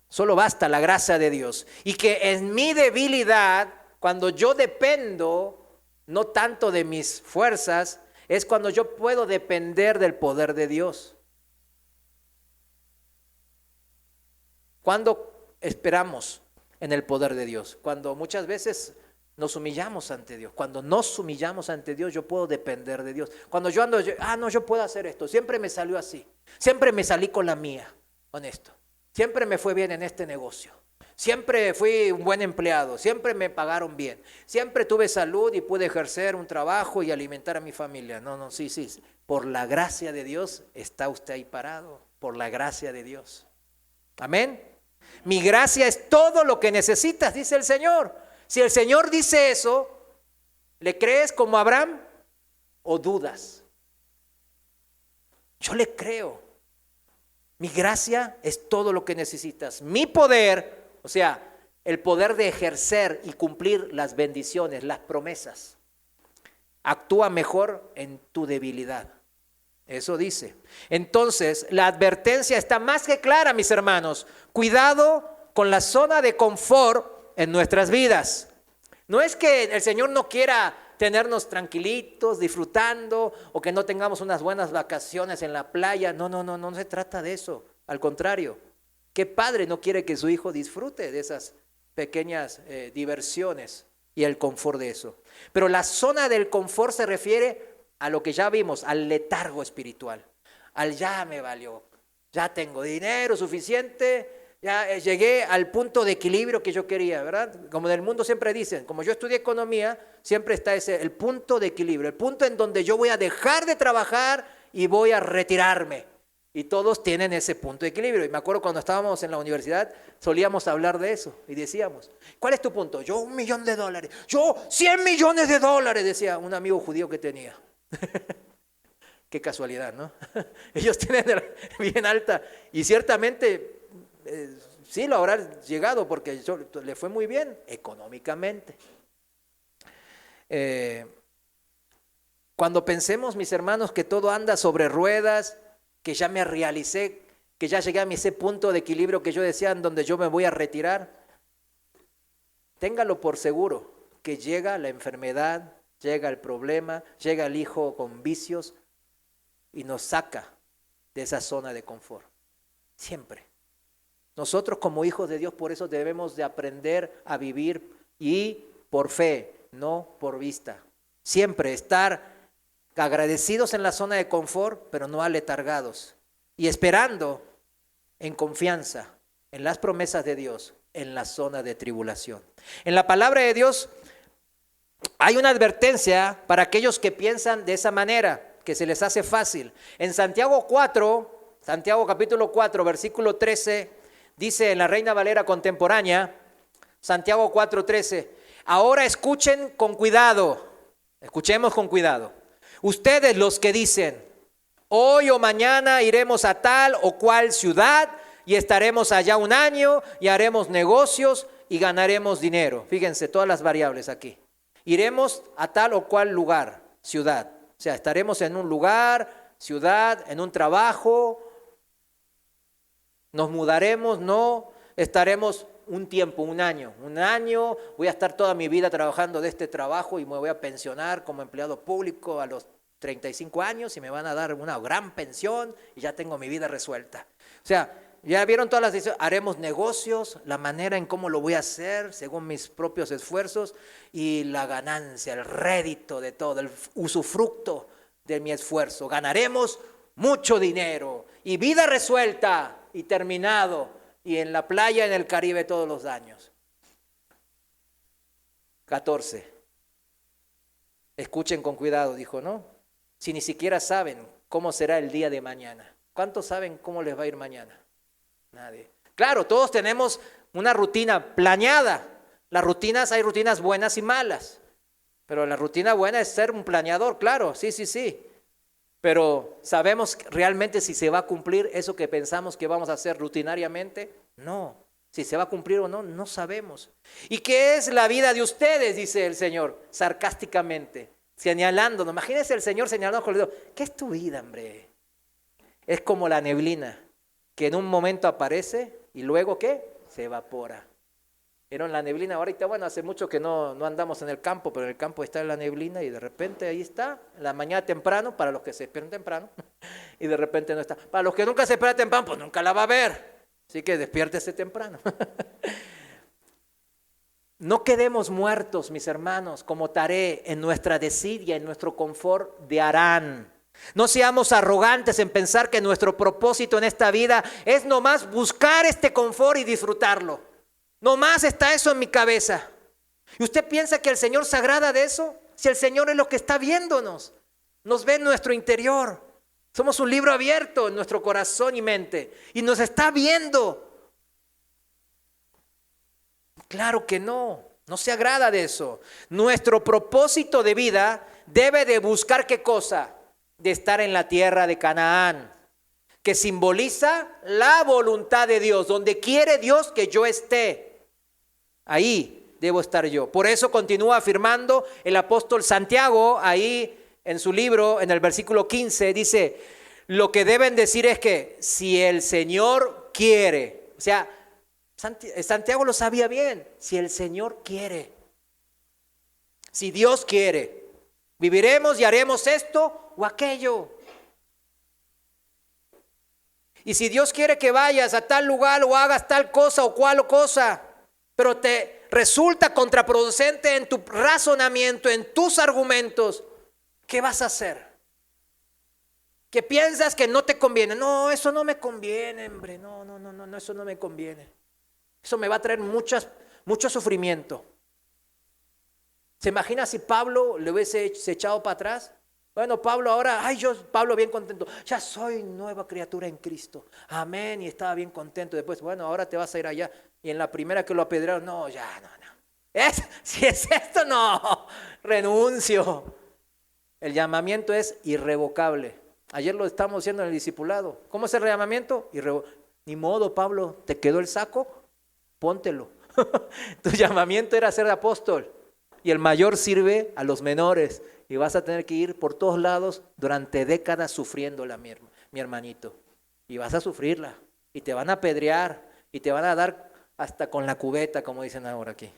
Solo basta la gracia de Dios. Y que en mi debilidad, cuando yo dependo no tanto de mis fuerzas, es cuando yo puedo depender del poder de Dios. ¿Cuándo esperamos en el poder de Dios? Cuando muchas veces nos humillamos ante Dios. Cuando nos humillamos ante Dios, yo puedo depender de Dios. Cuando yo ando, yo puedo hacer esto. Siempre me salió así. Siempre me salí con la mía, honesto. Siempre me fue bien en este negocio. Siempre fui un buen empleado. Siempre me pagaron bien. Siempre tuve salud y pude ejercer un trabajo y alimentar a mi familia. Sí. Por la gracia de Dios está usted ahí parado. Por la gracia de Dios. Amén. Mi gracia es todo lo que necesitas, dice el Señor. Si el Señor dice eso, ¿le crees como Abraham o dudas? Yo le creo. Mi gracia es todo lo que necesitas. Mi poder, o sea, el poder de ejercer y cumplir las bendiciones, las promesas, actúa mejor en tu debilidad. Eso dice. Entonces, la advertencia está más que clara, mis hermanos. Cuidado con la zona de confort en nuestras vidas. No es que el Señor no quiera tenernos tranquilitos, disfrutando, o que no tengamos unas buenas vacaciones en la playa. No se trata de eso. Al contrario, ¿qué padre no quiere que su hijo disfrute de esas pequeñas diversiones y el confort de eso? Pero la zona del confort se refiere a lo que ya vimos, al letargo espiritual, al ya me valió, ya tengo dinero suficiente, ya llegué al punto de equilibrio que yo quería, ¿verdad? Como en el mundo siempre dicen, como yo estudié economía, siempre está el punto de equilibrio, el punto en donde yo voy a dejar de trabajar y voy a retirarme. Y todos tienen ese punto de equilibrio. Y me acuerdo cuando estábamos en la universidad, solíamos hablar de eso y decíamos, ¿cuál es tu punto? Yo $1 millón, yo $100 millones, decía un amigo judío que tenía. Qué casualidad, ¿no? Ellos tienen bien alta y ciertamente sí lo habrá llegado porque le fue muy bien económicamente. Cuando pensemos, mis hermanos, que todo anda sobre ruedas, que ya me realicé, que ya llegué a ese punto de equilibrio que yo decía en donde yo me voy a retirar, téngalo por seguro que llega la enfermedad, llega el problema, llega el hijo con vicios y nos saca de esa zona de confort. Siempre. Nosotros como hijos de Dios por eso debemos de aprender a vivir y por fe, no por vista. Siempre estar agradecidos en la zona de confort, pero no aletargados. Y esperando en confianza en las promesas de Dios en la zona de tribulación. En la palabra de Dios hay una advertencia para aquellos que piensan de esa manera, que se les hace fácil. En Santiago capítulo 4, versículo 13, Dice en la Reina Valera contemporánea, Santiago 4:13, ahora escuchen con cuidado, escuchemos con cuidado. Ustedes los que dicen, hoy o mañana iremos a tal o cual ciudad y estaremos allá un año y haremos negocios y ganaremos dinero. Fíjense todas las variables aquí. Iremos a tal o cual lugar, ciudad. O sea, estaremos en un lugar, ciudad, en un trabajo. Nos mudaremos, no. Estaremos un tiempo, un año. Voy a estar toda mi vida trabajando de este trabajo y me voy a pensionar como empleado público a los 35 años y me van a dar una gran pensión y ya tengo mi vida resuelta. O sea, ya vieron todas las decisiones, haremos negocios, la manera en cómo lo voy a hacer según mis propios esfuerzos y la ganancia, el rédito de todo, el usufructo de mi esfuerzo. Ganaremos mucho dinero y vida resuelta y terminado y en la playa en el Caribe todos los años. 14. Escuchen con cuidado, dijo, ¿no? Si ni siquiera saben cómo será el día de mañana. ¿Cuántos saben cómo les va a ir mañana? Nadie. Claro, todos tenemos una rutina planeada. Hay rutinas buenas y malas. Pero la rutina buena es ser un planeador, claro, sí. Pero ¿sabemos realmente si se va a cumplir eso que pensamos que vamos a hacer rutinariamente? No. Si se va a cumplir o no, no sabemos. ¿Y qué es la vida de ustedes? Dice el Señor, sarcásticamente, señalándonos. Imagínense el Señor señalándonos con el dedo. ¿Qué es tu vida, hombre? Es como la neblina, que en un momento aparece y luego ¿qué? Se evapora. Vieron la neblina ahorita, bueno, hace mucho que no andamos en el campo, pero en el campo está la neblina y de repente ahí está, en la mañana temprano, para los que se despiertan temprano, y de repente no está. Para los que nunca se despiertan temprano, pues nunca la va a ver, así que despiértese temprano. No quedemos muertos, mis hermanos, como Taré, en nuestra desidia, en nuestro confort de Harán. No seamos arrogantes en pensar que nuestro propósito en esta vida es nomás buscar este confort y disfrutarlo. Nomás está eso en mi cabeza. ¿Y usted piensa que el Señor se agrada de eso? Si el Señor es lo que está viéndonos, nos ve en nuestro interior. Somos un libro abierto en nuestro corazón y mente y nos está viendo. Claro que no se agrada de eso. Nuestro propósito de vida debe de buscar ¿qué cosa? De estar en la tierra de Canaán, que simboliza la voluntad de Dios, donde quiere Dios que yo esté. Ahí debo estar yo. Por eso continúa afirmando el apóstol Santiago, ahí en su libro, en el versículo 15, dice, lo que deben decir es que si el Señor quiere, o sea, Santiago lo sabía bien, si el Señor quiere, si Dios quiere, viviremos y haremos esto o aquello. Y si Dios quiere que vayas a tal lugar o hagas tal cosa o cual cosa, pero te resulta contraproducente en tu razonamiento, en tus argumentos, ¿qué vas a hacer? Que piensas que no te conviene. No, eso no me conviene, hombre. No, eso no me conviene. Eso me va a traer mucho sufrimiento. ¿Se imagina si Pablo le hubiese echado para atrás? Bueno, Pablo ahora, Pablo bien contento, ya soy nueva criatura en Cristo, amén, y estaba bien contento. Después, bueno, ahora te vas a ir allá, y en la primera que lo apedrearon, no. Si es esto, no, renuncio. El llamamiento es irrevocable. Ayer lo estamos haciendo en el discipulado. ¿Cómo es el llamamiento? Ni modo, Pablo, ¿te quedó el saco? Póntelo. Tu llamamiento era ser apóstol, y el mayor sirve a los menores. Y vas a tener que ir por todos lados durante décadas sufriéndola, mi hermanito. Y vas a sufrirla. Y te van a apedrear. Y te van a dar hasta con la cubeta, como dicen ahora aquí.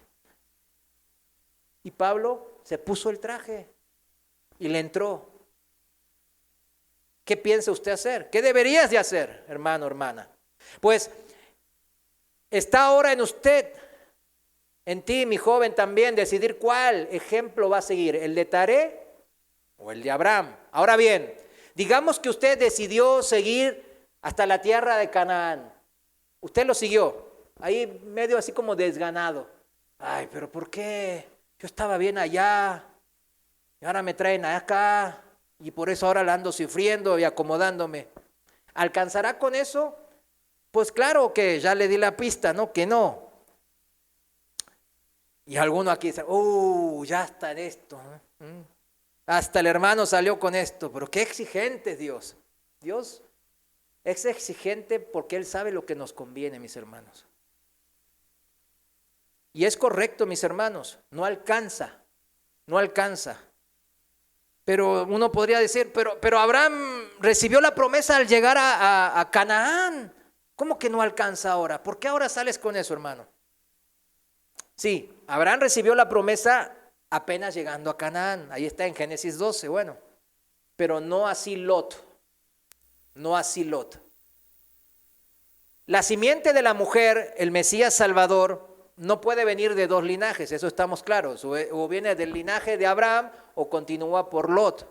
Y Pablo se puso el traje. Y le entró. ¿Qué piensa usted hacer? ¿Qué deberías de hacer, hermano, hermana? Pues está ahora en usted, en ti, mi joven, también, decidir cuál ejemplo va a seguir, el de Taré o el de Abraham. Ahora bien, digamos que usted decidió seguir hasta la tierra de Canaán. Usted lo siguió, ahí medio así como desganado. Ay, pero ¿por qué? Yo estaba bien allá y ahora me traen acá y por eso ahora la ando sufriendo y acomodándome. ¿Alcanzará con eso? Pues claro que ya le di la pista, ¿no? Que no. Y alguno aquí dice, ya está en esto. Hasta el hermano salió con esto, pero qué exigente es Dios. Dios es exigente porque Él sabe lo que nos conviene, mis hermanos. Y es correcto, mis hermanos, no alcanza. Pero uno podría decir, pero Abraham recibió la promesa al llegar a Canaán. ¿Cómo que no alcanza ahora? ¿Por qué ahora sales con eso, hermano? Sí, Abraham recibió la promesa apenas llegando a Canaán. Ahí está en Génesis 12, bueno. Pero no así Lot. La simiente de la mujer, el Mesías Salvador, no puede venir de dos linajes, eso estamos claros. O viene del linaje de Abraham o continúa por Lot.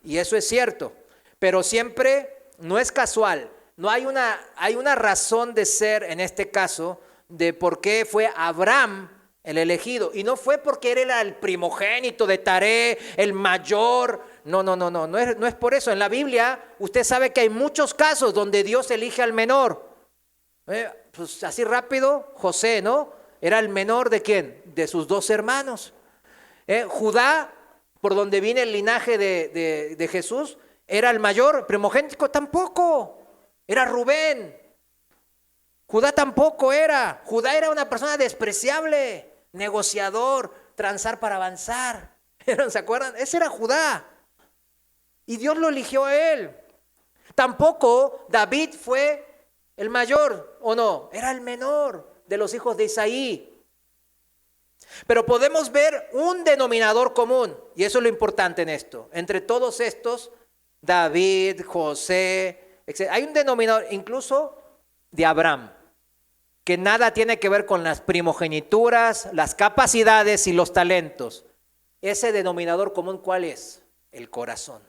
Y eso es cierto. Pero siempre no es casual. No hay una razón de ser en este caso de por qué fue Abraham el elegido. Y no fue porque él era el primogénito de Taré, el mayor. No es por eso. En la Biblia usted sabe que hay muchos casos donde Dios elige al menor. Pues así rápido, José, ¿no? Era el menor ¿de quién? De sus dos hermanos. Judá, por donde viene el linaje de Jesús, era el mayor, primogénito tampoco. Era Rubén. Judá tampoco era. Judá era una persona despreciable, negociador, transar para avanzar. ¿Se acuerdan? Ese era Judá. Y Dios lo eligió a él. Tampoco David fue el mayor, ¿o no? Era el menor de los hijos de Isaí. Pero podemos ver un denominador común, y eso es lo importante en esto. Entre todos estos, David, José, etc. Hay un denominador incluso de Abraham, que nada tiene que ver con las primogenituras, las capacidades y los talentos. Ese denominador común, ¿cuál es? El corazón.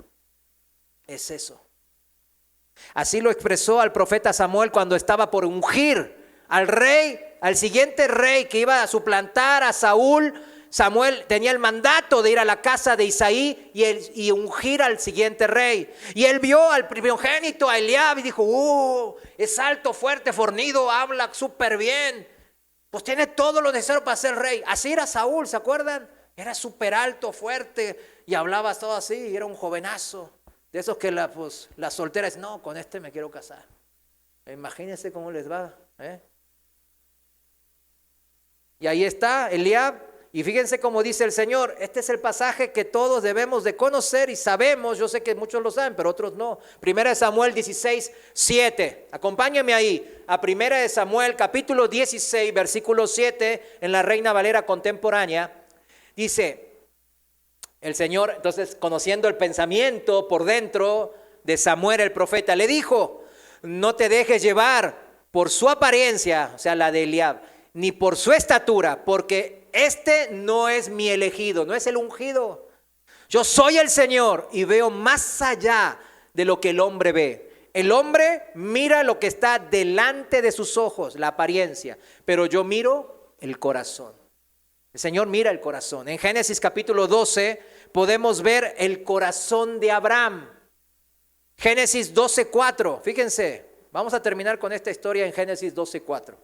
Es eso. Así lo expresó al profeta Samuel cuando estaba por ungir al rey, al siguiente rey que iba a suplantar a Saúl. Samuel tenía el mandato de ir a la casa de Isaí y ungir al siguiente rey. Y él vio al primogénito, a Eliab, y dijo, es alto, fuerte, fornido, habla súper bien. Pues tiene todo lo necesario para ser rey. Así era Saúl, ¿se acuerdan? Era súper alto, fuerte, y hablaba todo así, y era un jovenazo. De esos que las solteras, no, con este me quiero casar. Imagínense cómo les va, Y ahí está Eliab, y fíjense cómo dice el Señor. Este es el pasaje que todos debemos de conocer y sabemos. Yo sé que muchos lo saben, pero otros no. Primera de Samuel 16:7. Acompáñame ahí a Primera de Samuel capítulo 16, versículo 7, en la Reina Valera contemporánea. Dice el Señor, entonces, conociendo el pensamiento por dentro de Samuel el profeta, le dijo, no te dejes llevar por su apariencia, o sea, la de Eliab, ni por su estatura, porque este no es mi elegido, no es el ungido. Yo soy el Señor y veo más allá de lo que el hombre ve. El hombre mira lo que está delante de sus ojos, la apariencia, pero yo miro el corazón. El Señor mira el corazón. En Génesis capítulo 12 podemos ver el corazón de Abraham. Génesis 12:4, fíjense, vamos a terminar con esta historia en Génesis 12:4.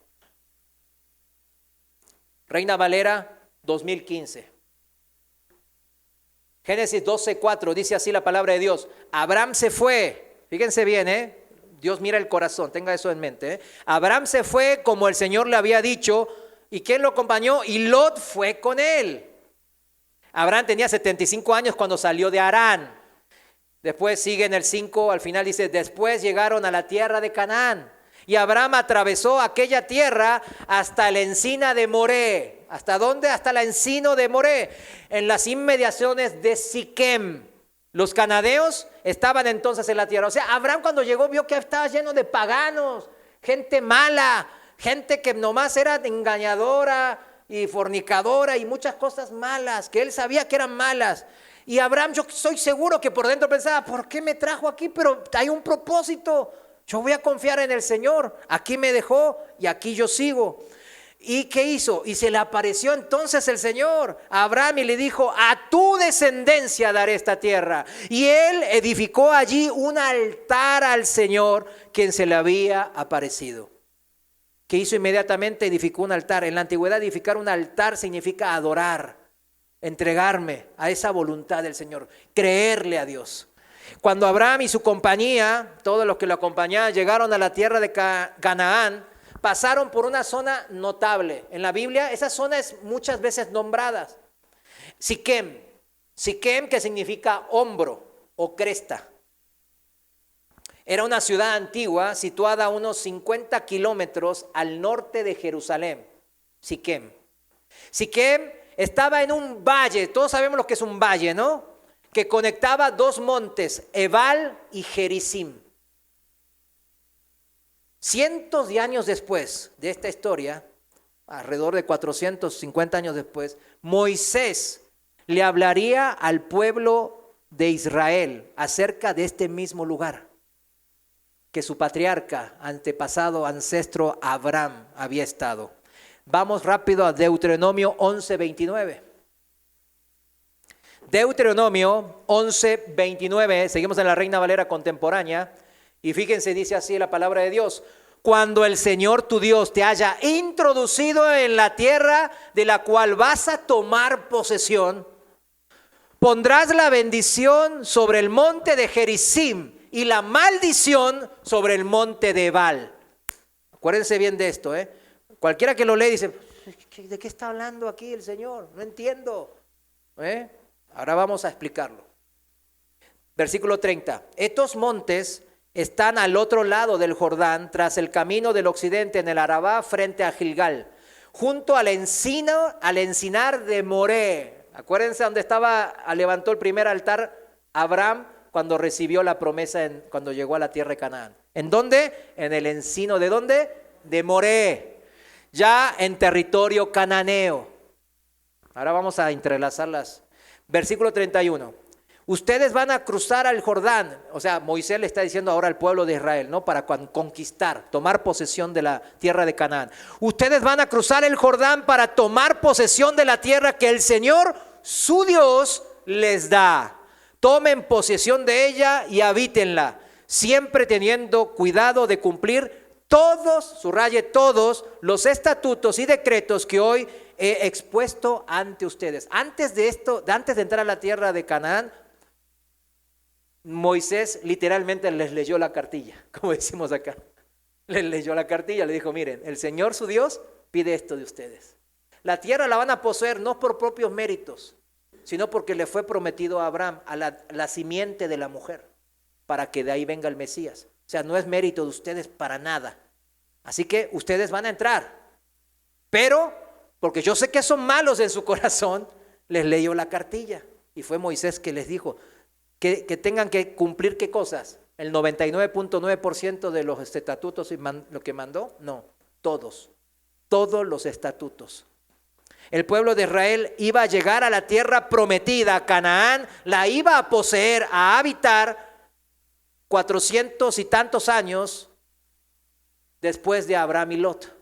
Reina Valera 2015. Génesis 12:4 dice así la palabra de Dios. Abraham se fue, fíjense bien, Dios mira el corazón, tenga eso en mente. Abraham se fue como el Señor le había dicho. ¿Y quién lo acompañó? Y Lot fue con él. Abraham tenía 75 años cuando salió de Harán. Después sigue en el 5, al final dice, después llegaron a la tierra de Canaán. Y Abraham atravesó aquella tierra hasta la encina de Moré. ¿Hasta dónde? Hasta la encina de Moré, en las inmediaciones de Siquem. Los cananeos estaban entonces en la tierra. O sea, Abraham cuando llegó vio que estaba lleno de paganos, gente mala, gente que nomás era engañadora y fornicadora y muchas cosas malas, que él sabía que eran malas. Y Abraham, yo estoy seguro que por dentro pensaba, ¿por qué me trajo aquí? Pero hay un propósito. Yo voy a confiar en el Señor. Aquí me dejó y aquí yo sigo. ¿Y qué hizo? Y se le apareció entonces el Señor a Abraham y le dijo, a tu descendencia daré esta tierra. Y él edificó allí un altar al Señor, quien se le había aparecido. ¿Qué hizo inmediatamente? Edificó un altar. En la antigüedad edificar un altar significa adorar, entregarme a esa voluntad del Señor, creerle a Dios. Cuando Abraham y su compañía, todos los que lo acompañaban, llegaron a la tierra de Canaán, pasaron por una zona notable. En la Biblia esa zona es muchas veces nombrada. Siquem, Siquem, que significa hombro o cresta. Era una ciudad antigua situada a unos 50 kilómetros al norte de Jerusalén, Siquem. Siquem estaba en un valle, todos sabemos lo que es un valle, ¿no? Que conectaba dos montes, Ebal y Gerizim. Cientos de años después de esta historia, alrededor de 450 años después, Moisés le hablaría al pueblo de Israel acerca de este mismo lugar que su patriarca, antepasado, ancestro Abraham había estado. Vamos rápido a Deuteronomio 11:29. Deuteronomio 11:29, seguimos en la Reina Valera contemporánea, y fíjense, dice así la palabra de Dios: cuando el Señor tu Dios te haya introducido en la tierra de la cual vas a tomar posesión, pondrás la bendición sobre el monte de Gerizim y la maldición sobre el monte de Ebal. Acuérdense bien de esto, ¿eh? Cualquiera que lo lee dice, ¿de qué está hablando aquí el Señor? No entiendo. Ahora vamos a explicarlo. Versículo 30. Estos montes están al otro lado del Jordán, tras el camino del occidente en el Arabá, frente a Gilgal, junto al encinar de Moré. Acuérdense donde levantó el primer altar Abraham cuando recibió la promesa, cuando llegó a la tierra de Canaán. ¿En dónde? En el encino, ¿de dónde? De Moré, ya en territorio cananeo. Ahora vamos a entrelazarlas. Versículo 31. Ustedes van a cruzar al Jordán, o sea, Moisés le está diciendo ahora al pueblo de Israel, ¿no? Para conquistar, tomar posesión de la tierra de Canaán. Ustedes van a cruzar el Jordán para tomar posesión de la tierra que el Señor, su Dios, les da. Tomen posesión de ella y habítenla, siempre teniendo cuidado de cumplir todos, subraye todos, los estatutos y decretos que hoy he expuesto ante ustedes. Antes de entrar a la tierra de Canaán, Moisés literalmente les leyó la cartilla, como decimos acá. Les leyó la cartilla, le dijo, miren, el Señor su Dios pide esto de ustedes. La tierra la van a poseer no por propios méritos, sino porque le fue prometido a Abraham, a la simiente de la mujer, para que de ahí venga el Mesías. O sea, no es mérito de ustedes para nada. Así que ustedes van a entrar. Pero, porque yo sé que son malos en su corazón, les leyó la cartilla. Y fue Moisés que les dijo que tengan que cumplir ¿qué cosas? El 99.9% de los estatutos y lo que mandó. No, todos los estatutos. El pueblo de Israel iba a llegar a la tierra prometida, a Canaán, la iba a poseer, a habitar 400 y tantos años después de Abraham y Lot.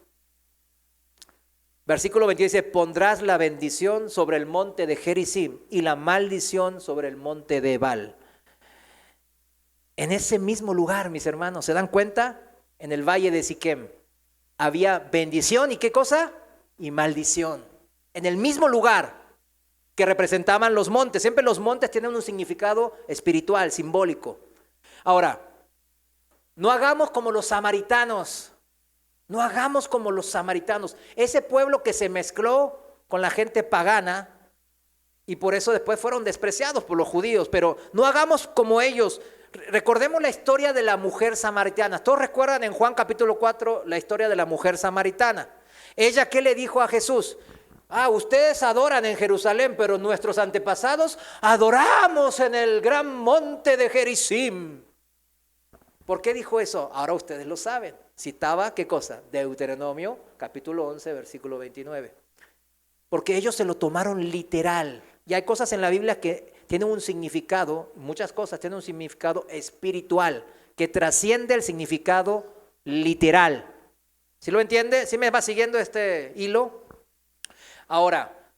Versículo 20 dice, pondrás la bendición sobre el monte de Gerizim y la maldición sobre el monte de Ebal. En ese mismo lugar, mis hermanos, ¿se dan cuenta? En el valle de Siquem había bendición y ¿qué cosa? Y maldición. En el mismo lugar que representaban los montes. Siempre los montes tienen un significado espiritual, simbólico. Ahora, no hagamos como los samaritanos. No hagamos como los samaritanos. Ese pueblo que se mezcló con la gente pagana y por eso después fueron despreciados por los judíos. Pero no hagamos como ellos. Recordemos la historia de la mujer samaritana. Todos recuerdan en Juan capítulo 4 la historia de la mujer samaritana. Ella, ¿qué le dijo a Jesús? Ustedes adoran en Jerusalén, pero nuestros antepasados adoramos en el gran monte de Gerizim. ¿Por qué dijo eso? Ahora ustedes lo saben. Citaba, ¿qué cosa? Deuteronomio, capítulo 11, versículo 29. Porque ellos se lo tomaron literal. Y hay cosas en la Biblia que tienen un significado, muchas cosas tienen un significado espiritual, que trasciende el significado literal. ¿Sí lo entiende? ¿Sí me va siguiendo este hilo? Ahora,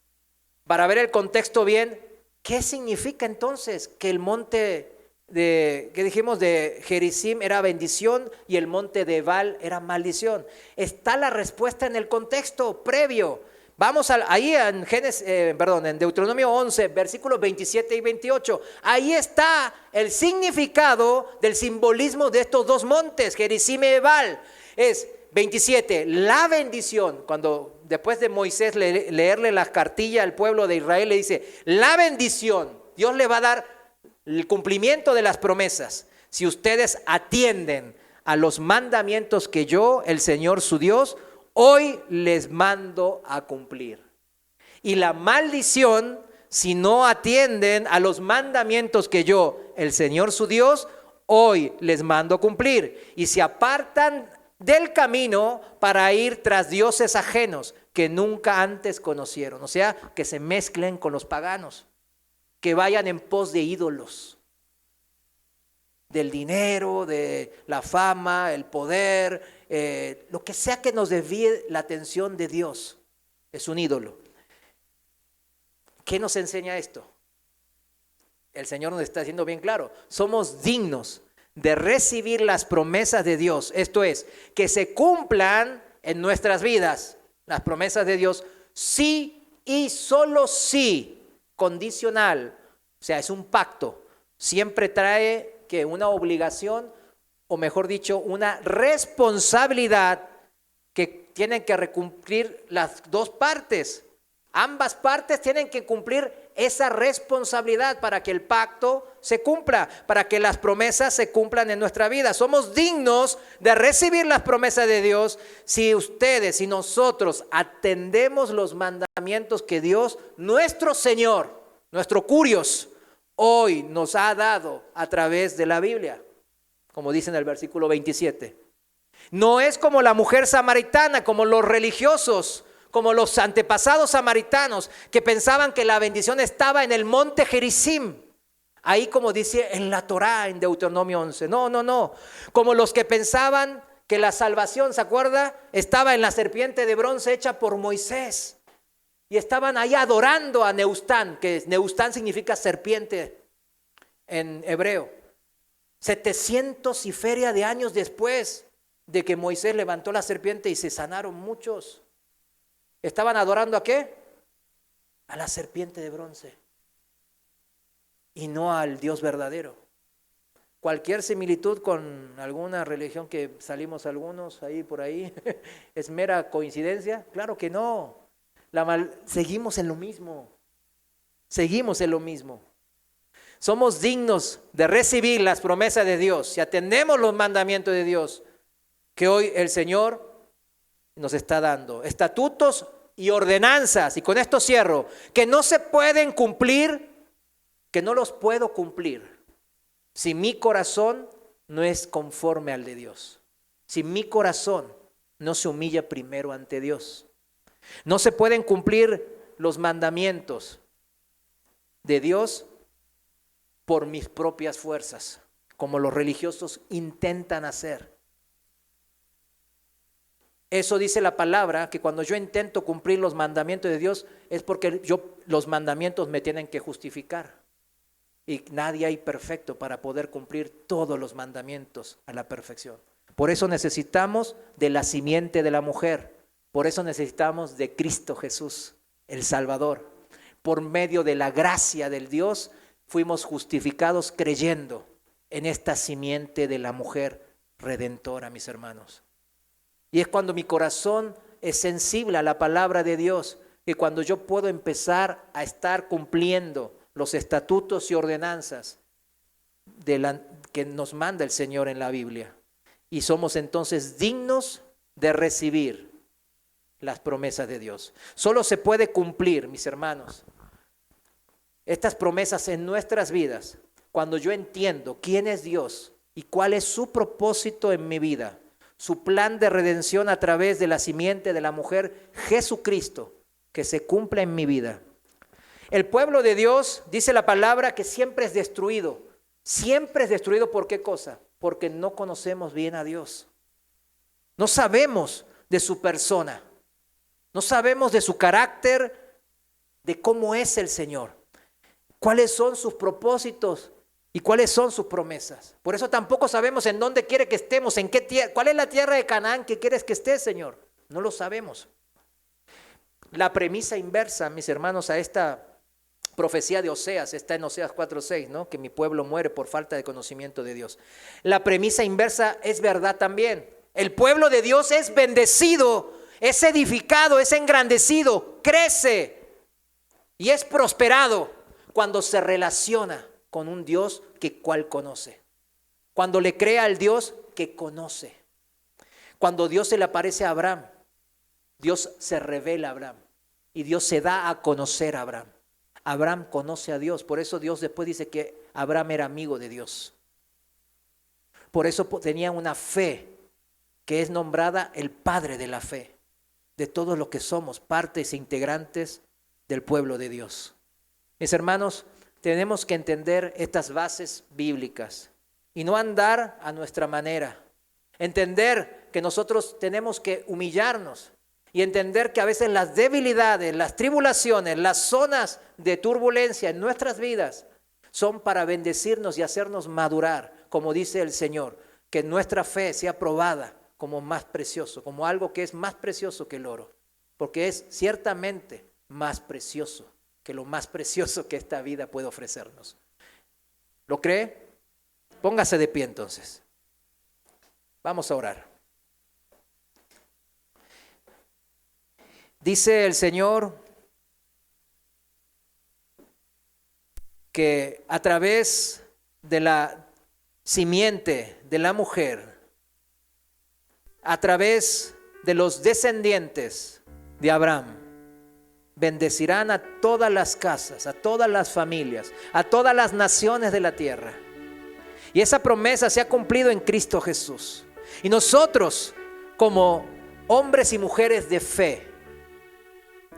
para ver el contexto bien, ¿qué significa entonces que el monte que dijimos de Gerizim era bendición y el monte de Ebal era maldición. Está la respuesta en el contexto previo. Vamos ahí en en Deuteronomio 11, versículos 27 y 28. Ahí está el significado del simbolismo de estos dos montes, Gerizim y Ebal. Es 27, la bendición. Cuando después de Moisés leerle la cartilla al pueblo de Israel, le dice, la bendición, Dios le va a dar el cumplimiento de las promesas si ustedes atienden a los mandamientos que yo, el Señor su Dios, hoy les mando a cumplir. Y la maldición, si no atienden a los mandamientos que yo, el Señor su Dios, hoy les mando a cumplir. Y se apartan del camino para ir tras dioses ajenos que nunca antes conocieron. O sea, que se mezclen con los paganos, que vayan en pos de ídolos, del dinero, de la fama, el poder, lo que sea que nos desvíe la atención de Dios, es un ídolo. ¿Qué nos enseña esto? El Señor nos está diciendo bien claro, somos dignos de recibir las promesas de Dios, esto es, que se cumplan en nuestras vidas las promesas de Dios, sí y solo sí, condicional, o sea, es un pacto, siempre trae que una obligación, o mejor dicho, una responsabilidad que tienen que cumplir las dos partes. Ambas partes tienen que cumplir esa responsabilidad para que el pacto se cumpla, para que las promesas se cumplan en nuestra vida. Somos dignos de recibir las promesas de Dios si ustedes y nosotros atendemos los mandamientos que Dios, nuestro Señor, nuestro Curios, hoy nos ha dado a través de la Biblia, como dice en el versículo 27. No es como la mujer samaritana, como los religiosos, como los antepasados samaritanos que pensaban que la bendición estaba en el monte Gerizim. Ahí como dice en la Torá, en Deuteronomio 11. No. Como los que pensaban que la salvación, ¿se acuerda? Estaba en la serpiente de bronce hecha por Moisés. Y estaban ahí adorando a Neustán, que Neustán significa serpiente en hebreo. 700 y feria de años después de que Moisés levantó la serpiente y se sanaron muchos. ¿Estaban adorando a qué? A la serpiente de bronce. Y no al Dios verdadero. Cualquier similitud con alguna religión que salimos algunos ahí por ahí, ¿es mera coincidencia? Claro que no. Seguimos en lo mismo. Seguimos en lo mismo. Somos dignos de recibir las promesas de Dios si atendemos los mandamientos de Dios que hoy el Señor nos está dando. Estatutos y ordenanzas, y con esto cierro, que no se pueden cumplir, que no los puedo cumplir si mi corazón no es conforme al de Dios. Si mi corazón no se humilla primero ante Dios. No se pueden cumplir los mandamientos de Dios por mis propias fuerzas, como los religiosos intentan hacer. Eso dice la palabra, que cuando yo intento cumplir los mandamientos de Dios es porque los mandamientos me tienen que justificar. Y nadie hay perfecto para poder cumplir todos los mandamientos a la perfección. Por eso necesitamos de la simiente de la mujer. Por eso necesitamos de Cristo Jesús, el Salvador. Por medio de la gracia del Dios fuimos justificados creyendo en esta simiente de la mujer redentora, mis hermanos. Y es cuando mi corazón es sensible a la palabra de Dios, que cuando yo puedo empezar a estar cumpliendo los estatutos y ordenanzas que nos manda el Señor en la Biblia. Y somos entonces dignos de recibir las promesas de Dios. Solo se puede cumplir, mis hermanos, estas promesas en nuestras vidas cuando yo entiendo quién es Dios y cuál es su propósito en mi vida. Su plan de redención a través de la simiente de la mujer Jesucristo, que se cumpla en mi vida. El pueblo de Dios, dice la palabra, que siempre es destruido. Siempre es destruido, ¿por qué cosa? Porque no conocemos bien a Dios. No sabemos de su persona. No sabemos de su carácter, de cómo es el Señor. Cuáles son sus propósitos ¿Y cuáles son sus promesas? Por eso tampoco sabemos en dónde quiere que estemos, en qué tierra, cuál es la tierra de Canaán que quieres que esté, Señor. No lo sabemos. La premisa inversa, mis hermanos, a esta profecía de Oseas, está en Oseas 4:6, ¿no? Que mi pueblo muere por falta de conocimiento de Dios. La premisa inversa es verdad también. El pueblo de Dios es bendecido, es edificado, es engrandecido, crece y es prosperado cuando se relaciona con un Dios que cual conoce. Cuando le crea al Dios que conoce. Cuando Dios se le aparece a Abraham, Dios se revela a Abraham y Dios se da a conocer a Abraham. Abraham conoce a Dios, por eso Dios después dice que Abraham era amigo de Dios. Por eso tenía una fe que es nombrada el padre de la fe, de todos los que somos partes e integrantes del pueblo de Dios. Mis hermanos, tenemos que entender estas bases bíblicas y no andar a nuestra manera. Entender que nosotros tenemos que humillarnos y entender que a veces las debilidades, las tribulaciones, las zonas de turbulencia en nuestras vidas son para bendecirnos y hacernos madurar, como dice el Señor, que nuestra fe sea probada como más precioso, como algo que es más precioso que el oro, porque es ciertamente más precioso que lo más precioso que esta vida puede ofrecernos. ¿Lo cree? Póngase de pie entonces. Vamos a orar. Dice el Señor que a través de la simiente de la mujer, a través de los descendientes de Abraham, bendecirán a todas las casas, a todas las familias, a todas las naciones de la tierra. Y esa promesa se ha cumplido en Cristo Jesús. Y nosotros, como hombres y mujeres de fe,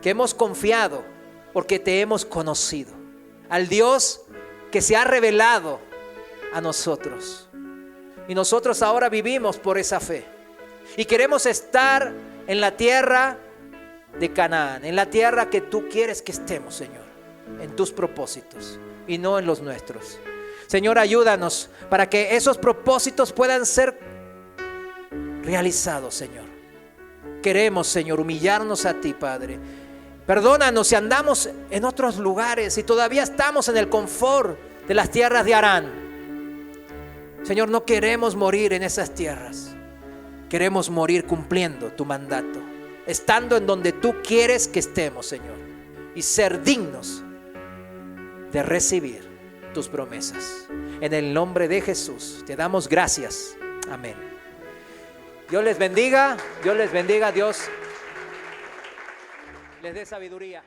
que hemos confiado porque te hemos conocido, al Dios que se ha revelado a nosotros. Y nosotros ahora vivimos por esa fe. Y queremos estar en la tierra de Canaán, en la tierra que tú quieres que estemos, Señor, en tus propósitos y no en los nuestros. Señor, ayúdanos para que esos propósitos puedan ser realizados, Señor. Queremos, Señor, humillarnos a ti, Padre. Perdónanos si andamos en otros lugares y todavía estamos en el confort de las tierras de Harán. Señor, no queremos morir en esas tierras. Queremos morir cumpliendo tu mandato, estando en donde tú quieres que estemos, Señor, y ser dignos de recibir tus promesas. En el nombre de Jesús te damos gracias. Amén. Dios les bendiga, Dios les dé sabiduría.